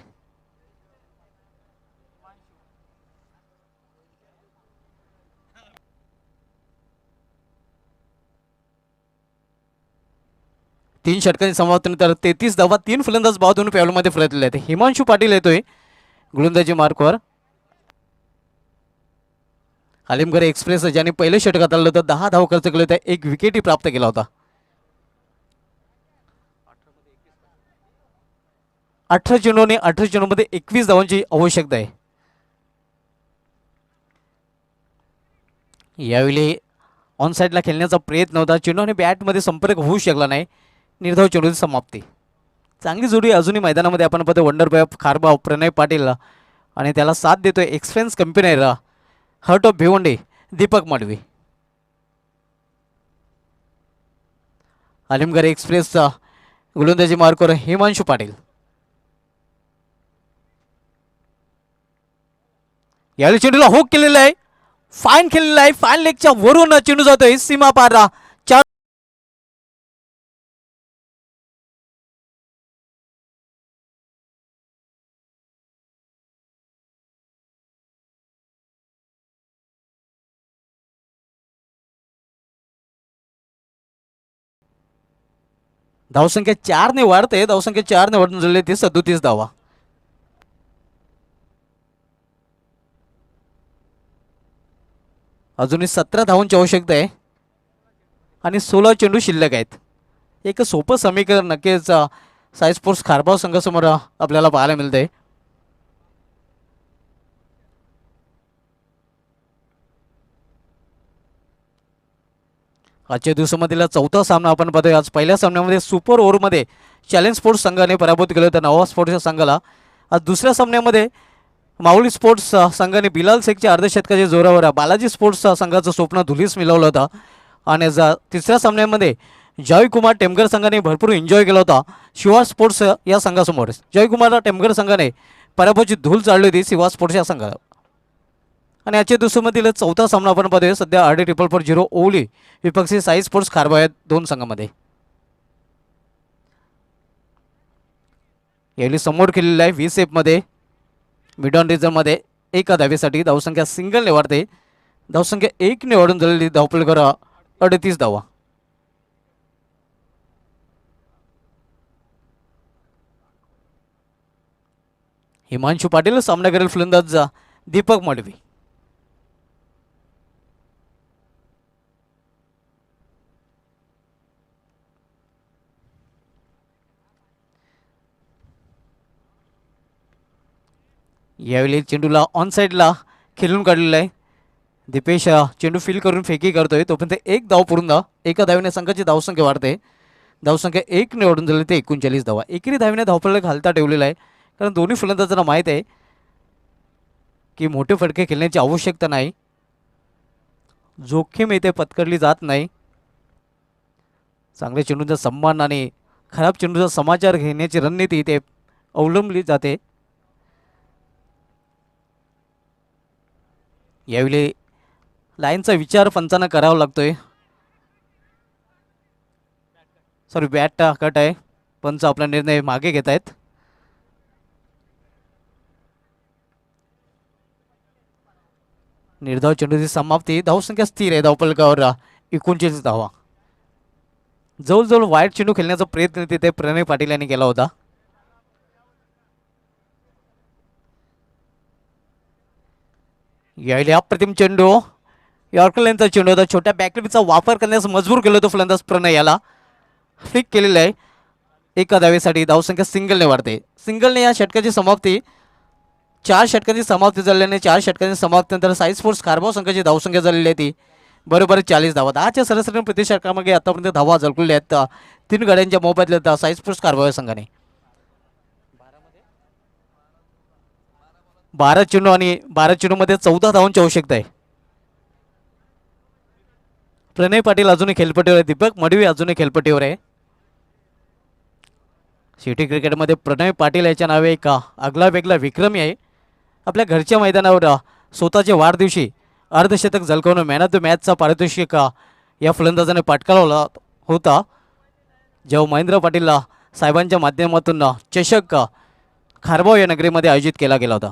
3 षटकांची समाप्तीनंतर 33 धावा, 3 फलंदाज बाद होऊन पॅव्हलमध्ये परतलेले आहेत. हिमांशू पाटील येतोय गोलंदाजी मार्कवर. आलिमगड एक्सप्रेस ज्याने पहिले षटकात आलं होतं 10 धाव खर्च केले होते, 1 विकेटही प्राप्त केला होता. 18 चेंडू आणि 18 चेंडूमध्ये 21 धावांची आवश्यकता आहे. यावेळी ऑन साईडला खेळण्याचा प्रयत्न होता, चेंडू आणि बॅटमध्ये संपर्क होऊ शकला नाही. निर्धाव चेंडूची समाप्ती. चांगली जोडी अजूनही मैदानामध्ये आपण पाहतो. वंडरबॉय खारबाव प्रणय पाटील आणि त्याला साथ देतोय एक्सपेन्स कंपनीर हर्ट ऑफ भिवंडी दीपक माडवी. आलिमगड एक्सप्रेसचा गोलंदाजी मार्कवर हिमांशू पाटील. यावेळी चेंडूला हुक केलेला आहे, फाईन केलेला आहे. फाईन लेगच्या वरून चेंडू जातोय सीमा पारला. 4 धावसंख्या 4ने वाढते. धावसंख्या 4ने वाढून झालेली ती 37 धावा. अजूनही 17 धावांची आवश्यकता आहे आणि 16 चेंडू शिल्लक आहेत. एक सोपं समीकरण नक्कीच साई स्पोर्ट्स खारबाव संघासमोर आपल्याला पाहायला मिळते. आजच्या दिवसामधील चौथा सामना आपण पाहतोय. आज पहिल्या सामन्यामध्ये सुपर ओव्हरमध्ये चॅलेंज स्पोर्ट्स संघाने पराभूत केलं होतं नवाब स्पोर्ट्सच्या संघाला. आज दुसऱ्या सामन्यामध्ये माऊली स्पोर्ट्स संघाने बिलाल शेखच्या अर्धशतकाच्या जोरावर बालाजी स्पोर्ट्स संघाचं स्वप्न धुलीस मिळवलं होतं. आणि तिसऱ्या सामन्यामध्ये जयकुमार टेमगर संघाने भरपूर एन्जॉय केला होता शिवा स्पोर्ट्स या संघासमोर. जयकुमार टेमगर संघाने पराभवाची धूल चालली होती शिवा स्पोर्ट्स या संघाला. आणि आजच्या दिवसामधील चौथा सामना आपण पाहतोय. सध्या RD440 ओवली विपक्षी साई स्पोर्ट्स खारबाव या दोन संघामध्ये. यावेळी समोर केलेला आहे 20 एफमध्ये मिड ऑन रिझनमध्ये एका धावेसाठी. धावसंख्या सिंगलने वाढते. धावसंख्या 1ने वाढून झालेली धावपलकर 38 धावा. हिमांशू पाटील सामना करेल फलंदाज दीपक मडवी. यावेळी चेंडूला ऑन साईडला खेळून काढलेला आहे. दीपेश चेंडू फील करून फेकी करतोय. तोपर्यंत एक धाव पूर्ण. एका धावेने संघाची धावसंख्या वाढते. धावसंख्या 1ने वाढून झाली ते 39 धावा. एकेरी धावेने धावफलक घालता ठेवलेला आहे, कारण दोन्ही फलंदाजांना माहीत आहे की मोठे फटके खेळण्याची आवश्यकता नाही. जोखीम इथे पत्करली जात नाही. चांगल्या चेंडूचा सन्मान आणि खराब चेंडूचा समाचार घेण्याची रणनीती इथे अवलंबली जाते. यावेळी लाईनचा विचार पंचांना करावा लागतोय. सॉरी, बॅट कट आहे. पंच आपला निर्णय मागे घेत आहेत. निर्धाव चेंडूची समाप्ती. धावसंख्या स्थिर आहे धावपलकावर 39 धावा. जवळजवळ वाईट चेंडू खेळण्याचा प्रयत्न तिथे प्रणय पाटील यांनी केला होता. यावेळी अप्रतिम चेंडू. यॉर्कर लाईनचा चेंडू होता. छोट्या बॅकलीचा वापर करण्यास मजबूर केलं होतं फलंदाज प्रणय याला. फ्लिक केलेलं आहे. एका धावेसाठी धावसंख्या सिंगलने वाढते. सिंगलने या षटकाची समाप्ती. 4 षटकांची समाप्ती झाल्याने 4 षटकांची समाप्तीनंतर साई स्पोर्ट्स खारबाव संघाची धावसंख्या झालेली आहे ती बरोबर 40 धावा. 10च्या सरासरी प्रति षटकामागे आतापर्यंत धावा झळकलेल्या आहेत 3 गाड्यांच्या मोबदल्यात साई स्पोर्ट्स खारबाव संघाने. 12 चेंडू आणि 12 चेंडूमध्ये 14 धावांची आवश्यकता आहे. प्रणय पाटील अजूनही खेळपट्टीवर आहे. दीपक मडवी अजूनही खेळपट्टीवर आहे. सिटी क्रिकेटमध्ये प्रणय पाटील याच्या नावे एक आगला वेगळा विक्रमी आहे. आपल्या घरच्या मैदानावर स्वतःच्या वाढदिवशी अर्धशतक झळकावून मॅन ऑफ द मॅचचा पारितोषिक या फलंदाजाने पटकावला होता, जेव्हा महेंद्र पाटील साहेबांच्या माध्यमातून चषक खारबाव या नगरीमध्ये आयोजित केला गेला होता.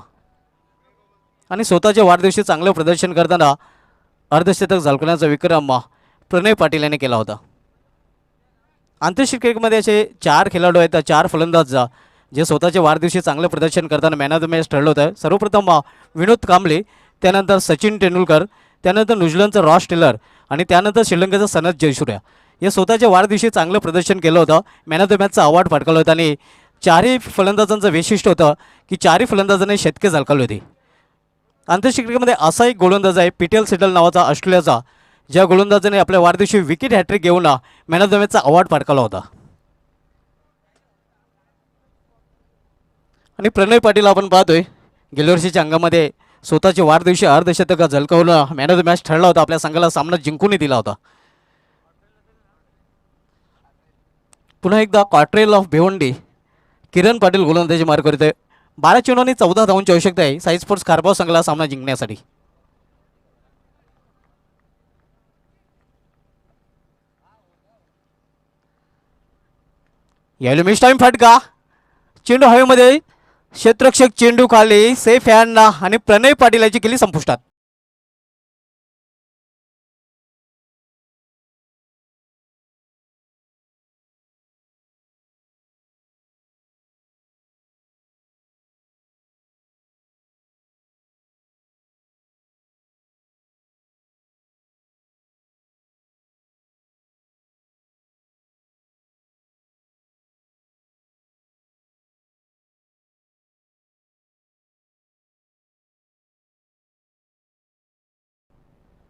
आणि स्वतःच्या वाढदिवशी चांगलं प्रदर्शन करताना अर्धशतक झळकवण्याचा विक्रम प्रणय पाटील यांनी केला होता. आंतरराष्ट्रीय क्रिकेटमध्ये असे 4 खेळाडू आहेत, 4 फलंदाज जे स्वतःच्या वाढदिवशी चांगलं प्रदर्शन करताना मॅन ऑफ द मॅच ठरलं होतं. सर्वप्रथम विनोद कांबळे, त्यानंतर सचिन तेंडुलकर, त्यानंतर न्यूझीलंडचं रॉस टेलर आणि त्यानंतर श्रीलंकेचा सनथ जयसूर्या. या स्वतःच्या वाढदिवशी चांगलं प्रदर्शन केलं होतं, मॅन ऑफ द मॅचचा अवॉर्ड पटकावला होता. आणि 4ही फलंदाजांचं वैशिष्ट्य होतं की 4ही फलंदाजांनी शतके झळकावली होती. आंतरराष्ट्रीय क्रिकेटमध्ये असा एक गोलंदाज आहे पीटेल सेटल नावाचा ऑस्ट्रेलियाचा, ज्या गोलंदाजाने आपल्या वाढदिवशी विकेट हॅट्रिक घेऊन मॅन ऑफ द मॅचचा अवॉर्ड पटकावला होता. आणि प्रणय पाटील आपण पाहतोय गेल्या वर्षीच्या अंगामध्ये स्वतःच्या वाढदिवशी अर्धशतक झळकावून मॅन ऑफ द मॅच ठरला होता, आपल्या संघाला सामना जिंकूनही दिला होता. पुन्हा एकदा क्वार्टरेल ऑफ भिवंडी किरण पाटील गोलंदाजी मार्ग करतोय. 12 चेंडूंनी 14 धावांची आवश्यकता आहे साई स्पोर्ट्स खारबाव संघाला सामना जिंकण्यासाठी. यावेळी मिस टाइम फटका, चेंडू हवेमध्ये, क्षेत्ररक्षक चेंडू खाली, सेफ हँडना आणि प्रणय पाटील याची केली संपुष्टात.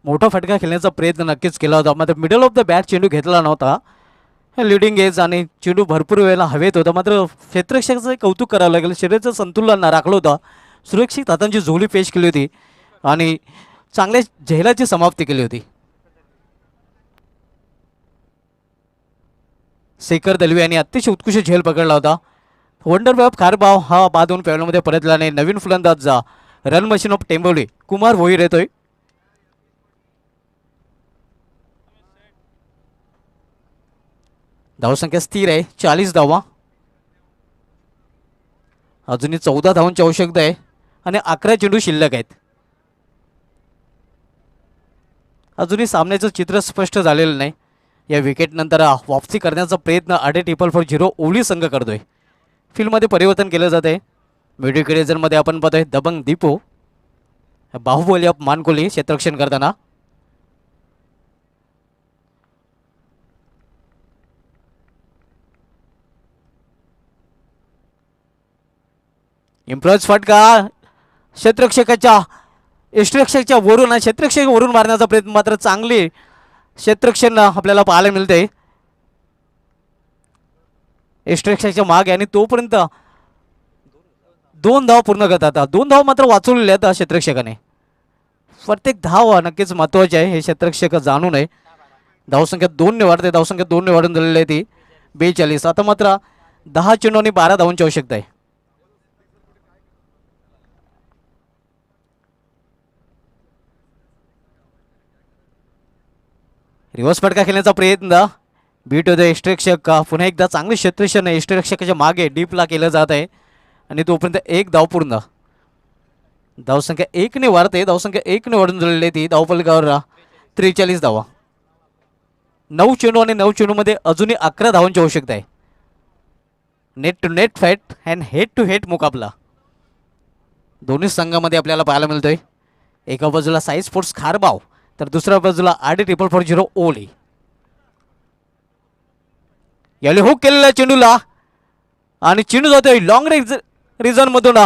मोठा फटका खेळण्याचा प्रयत्न नक्कीच केला होता, मात्र मिडल ऑफ द बॅट चेंडू घेतला नव्हता. लिडिंग एज आणि चेंडू भरपूर वेळेला हवेत होता, मात्र क्षेत्ररक्षकाचं कौतुक करावं लागेल, शरीराचं संतुलन राखलं होतं, सुरक्षित हातांची झोली पेश केली होती आणि चांगल्या झेलाची समाप्ती केली होती. शेखर दलवी यांनी अतिशय उत्कृष्ट झेल पकडला होता. वंडर ऑफ खारबाव हा बाद होऊन पॅनलमध्ये परतल्याने नवीन फलंदाज run machine of Tembavli Kumar Bhoir येतोय. धावसंख्या स्थिर आहे 40 धावा. अजूनही 14 धावांची आवश्यकता आहे आणि 11 चेंडू शिल्लक आहेत. अजूनही सामन्याचं चित्र स्पष्ट झालेलं नाही. या विकेटनंतर वापसी करण्याचा प्रयत्न $8-0 ओली संघ करतोय. फील्डमध्ये परिवर्तन केलं जात आहे. मिडल क्रेझरमध्ये आपण पाहतोय दबंग दीपो, बाहुबली ऑफ मानकोली क्षेत्ररक्षण करताना. इम्प्लॉज फटका, क्षेत्ररक्षकाच्या यष्टिरक्षकाच्या वरून क्षेत्ररक्षक वरून मारण्याचा प्रयत्न, मात्र चांगली क्षेत्ररक्षण आपल्याला पाहायला मिळते यष्टिरक्षकाच्या मागे आणि तोपर्यंत 2 धाव पूर्ण करतात. 2 धाव मात्र वाचवलेल्या आहेत क्षेत्ररक्षकाने. प्रत्येक धाव नक्कीच महत्त्वाची आहे हे क्षेत्ररक्षक जाणू नये. धावसंख्या 2ने वाढते, धावसंख्या 2ने वाढून झालेली आहे ती 42. आता मात्र 10 चेंडू आणि 12 धावांची आवश्यकता आहे. रिव्हर्स फटका खेळण्याचा प्रयत्न, बीट होतं यष्टिरक्षक, पुन्हा एकदा चांगले क्षेत्ररक्षण यष्टिरक्षकाच्या मागे डीपला केलं जात आहे आणि तोपर्यंत 1 धाव पूर्ण. धावसंख्या 1ने वाढते, धावसंख्या 1ने वाढून झालेली आहे ती धावफलकावर 43 धावा. 9 चेंडू आणि 9 चेंडूमध्ये अजूनही 11 धावांची आवश्यकता आहे. Net to net fight and head to head मुकाबला दोन्ही संघामध्ये आपल्याला पाहायला मिळतोय. एका बाजूला साई स्पोर्ट्स खारबाव तर दुसऱ्या बाजूला $8-0 ओली. यावेळी हुक केलेला चेंडूला आणि चेंडू जातोय लॉंग रिझन मधून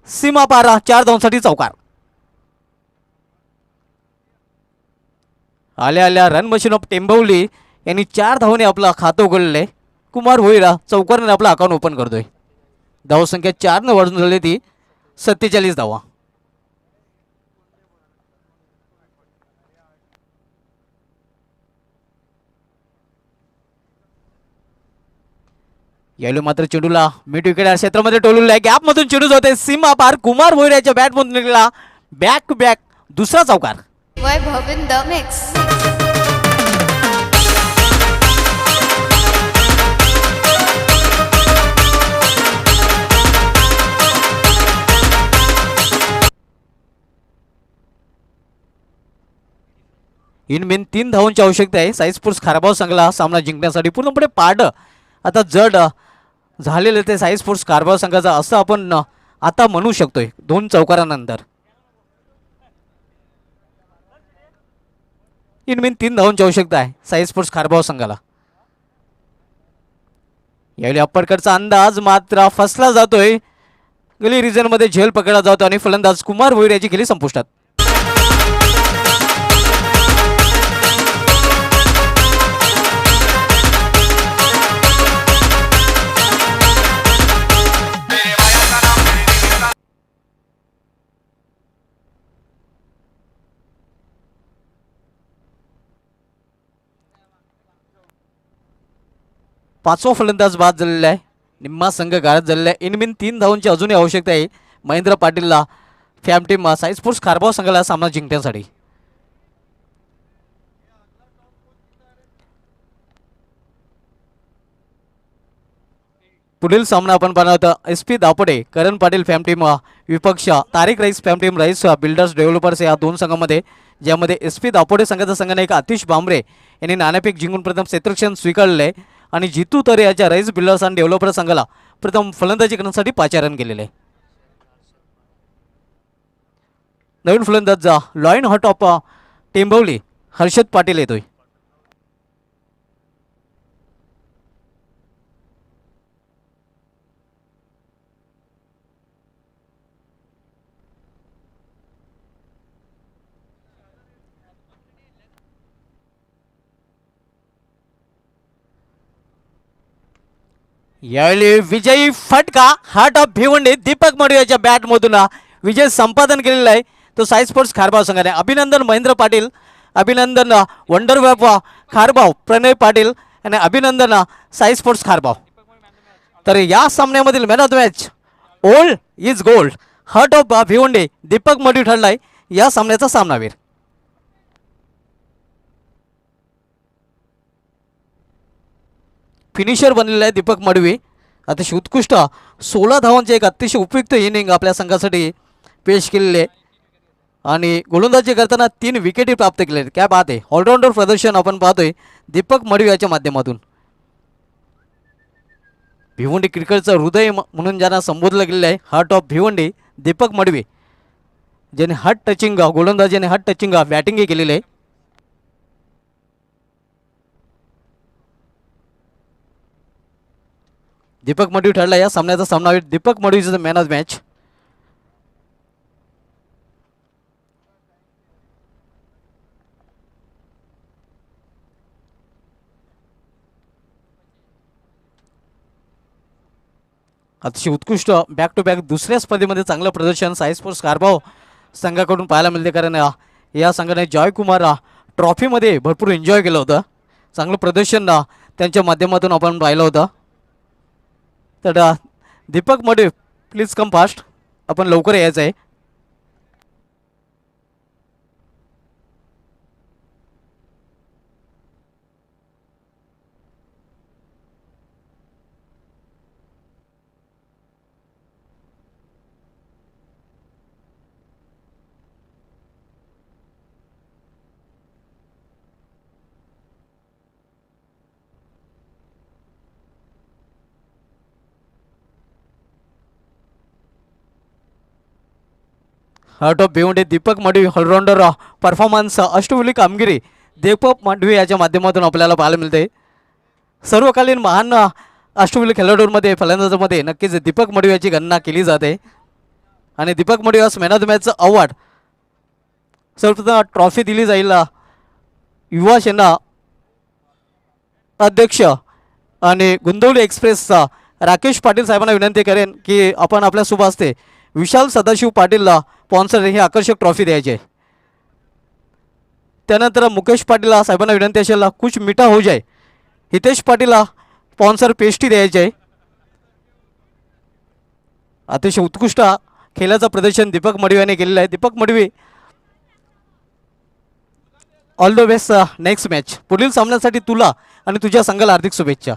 सीमा पारा 4 धावांसाठी चौकार. आल्या आल्या रन मशीन ऑफ टेंबवली यांनी 4 धावांनी आपलं खातं उघडले. कुमार भोईरा चौकाराने आपला अकाउंट ओपन करतोय. धावसंख्या 4ने वाढून झाली ती 47 धावा. यावेळी मात्र चेंडूला मिड विकेट क्षेत्रामध्ये टोलून आहे. गॅपमधून चेंडू जाते सीमा पार. कुमार भोईराच्या बॅटमधून निघाला बॅक टू बॅक दुसरा चौकार. Vaibhav in the mix. इन मेन 3 धावांची आवश्यकता आहे साई स्पोर्ट्स खारबाव संघाला सामना जिंकण्यासाठी. पूर्णपणे पाड आता जड झालेलं ते साई स्पोर्ट्स खारबाव संघाचा असं आपण आता म्हणू शकतोय 2 चौकारानंतर. इन मेन 3 धावांची आवश्यकता आहे साई स्पोर्ट्स खारबाव संघाला. यावेळी अप्परकटचा अंदाज मात्र फसला जातोय. गली रिजनमध्ये झेल पकडला जातो आणि फलंदाज कुमार भोईर याची खेळी संपुष्टात. पाचवा फलंदाज बाद झालेला आहे. निम्मा संघ गाळत झालेला आहे. इनमिन 3 धावांची अजूनही आवश्यकता आहे महेंद्र पाटीलला fam team Sai sports Kharbav संघाला सामना जिंकण्यासाठी. पुढील सामना आपण पाहणार आहोत SP Dapode Karan Patil fam team विपक्ष Tariq rice fam team rice builders developers या 2 संघामध्ये, ज्यामध्ये SP दापोडे संघाचा संघनायक आतिश भांबरे यांनी नाणेफेक जिंकून प्रथम क्षेत्ररक्षण स्वीकारले आहे आणि जितू तरे याच्या राईस बिल्डर्स आणि डेव्हलपर संघाला प्रथम फलंदाजी करण्यासाठी पाचारण केलेले आहे. नवीन फलंदाज lion heart of Tembavli Harshad Patil येतोय. यावेळी विजयी फटका हार्ट ऑफ भिवंडी दीपक मडू याच्या बॅटमधून विजय संपादन केलेला आहे तो साई स्पोर्ट्स खारबाव संघाने. अभिनंदन महेंद्र पाटील, अभिनंदन वंडर वेब खारबाव प्रणय पाटील आणि अभिनंदन साई स्पोर्ट्स खारबाव. तर या सामन्यामधील man of the match old is gold heart of Bhiwandi Deepak Madu ठरलाय या सामन्याचा सामनावीर. फिनिशर बनलेला आहे दीपक मडवी. अतिशय उत्कृष्ट 16 धावांचे एक अतिशय उपयुक्त इनिंग आपल्या संघासाठी पेश केलेले आणि गोलंदाजी करताना 3 विकेटी प्राप्त केले. काय बात आहे, ऑलराऊंडर प्रदर्शन आपण पाहतोय दीपक मडवी याच्या माध्यमातून. भिवंडी क्रिकेटचं हृदय म्हणून ज्यांना संबोधलं गेलेलं आहे हार्ट ऑफ भिवंडी दीपक मडवी, ज्याने हार्ट टचिंग गोलंदाजीने हार्ट टचिंग बॅटिंगही केलेली आहे. दीपक मडवी ठरला या सामन्याचा सामनावीर. Deepak Madavi is the man of the match. अतिशय उत्कृष्ट बॅक टू बॅक दुसऱ्या स्पर्धेमध्ये चांगलं प्रदर्शन साई स्पोर्ट्स खारबाव संघाकडून पाहायला मिळते, कारण या संघाने जॉयकुमार ट्रॉफीमध्ये भरपूर एन्जॉय केलं होतं. चांगलं प्रदर्शन त्यांच्या माध्यमातून आपण पाहिलं होतं. तर Deepak Madvi please come fast, आपण लवकर यायचं आहे. Heart of Bhiwandi Deepak Madvi all rounder performance अष्टविली कामगिरी दीपक मडवी याच्या माध्यमातून आपल्याला पाहायला मिळते. सर्वकालीन महान अष्टविली खेळाडूंमध्ये फलंदाजामध्ये नक्कीच दीपक मडवी याची गणना केली जाते आणि दीपक मडवी यास मॅन ऑफ द मॅचचं अवॉर्ड सर्वप्रथम ट्रॉफी दिली जाईल युवा सेना अध्यक्ष आणि गुंदवली एक्सप्रेसचा राकेश पाटील साहेबांना विनंती करेन की आपण आपल्या शुभ हस्ते विशाल सदाशिव पाटीलला स्पॉन्सर ही आकर्षक ट्रॉफी द्यायची आहे. त्यानंतर मुकेश पाटील साहेबांना विनंती असेल कुछ मिठा हो जाए हितेश पाटीलला स्पॉन्सर पेस्ट्री द्यायची आहे. अतिशय उत्कृष्ट खेळाचं प्रदर्शन दीपक मडवी याने केलेलं आहे. Deepak Madavi all the best next match. पुढील सामन्यासाठी तुला आणि तुझ्या संघाला हार्दिक शुभेच्छा.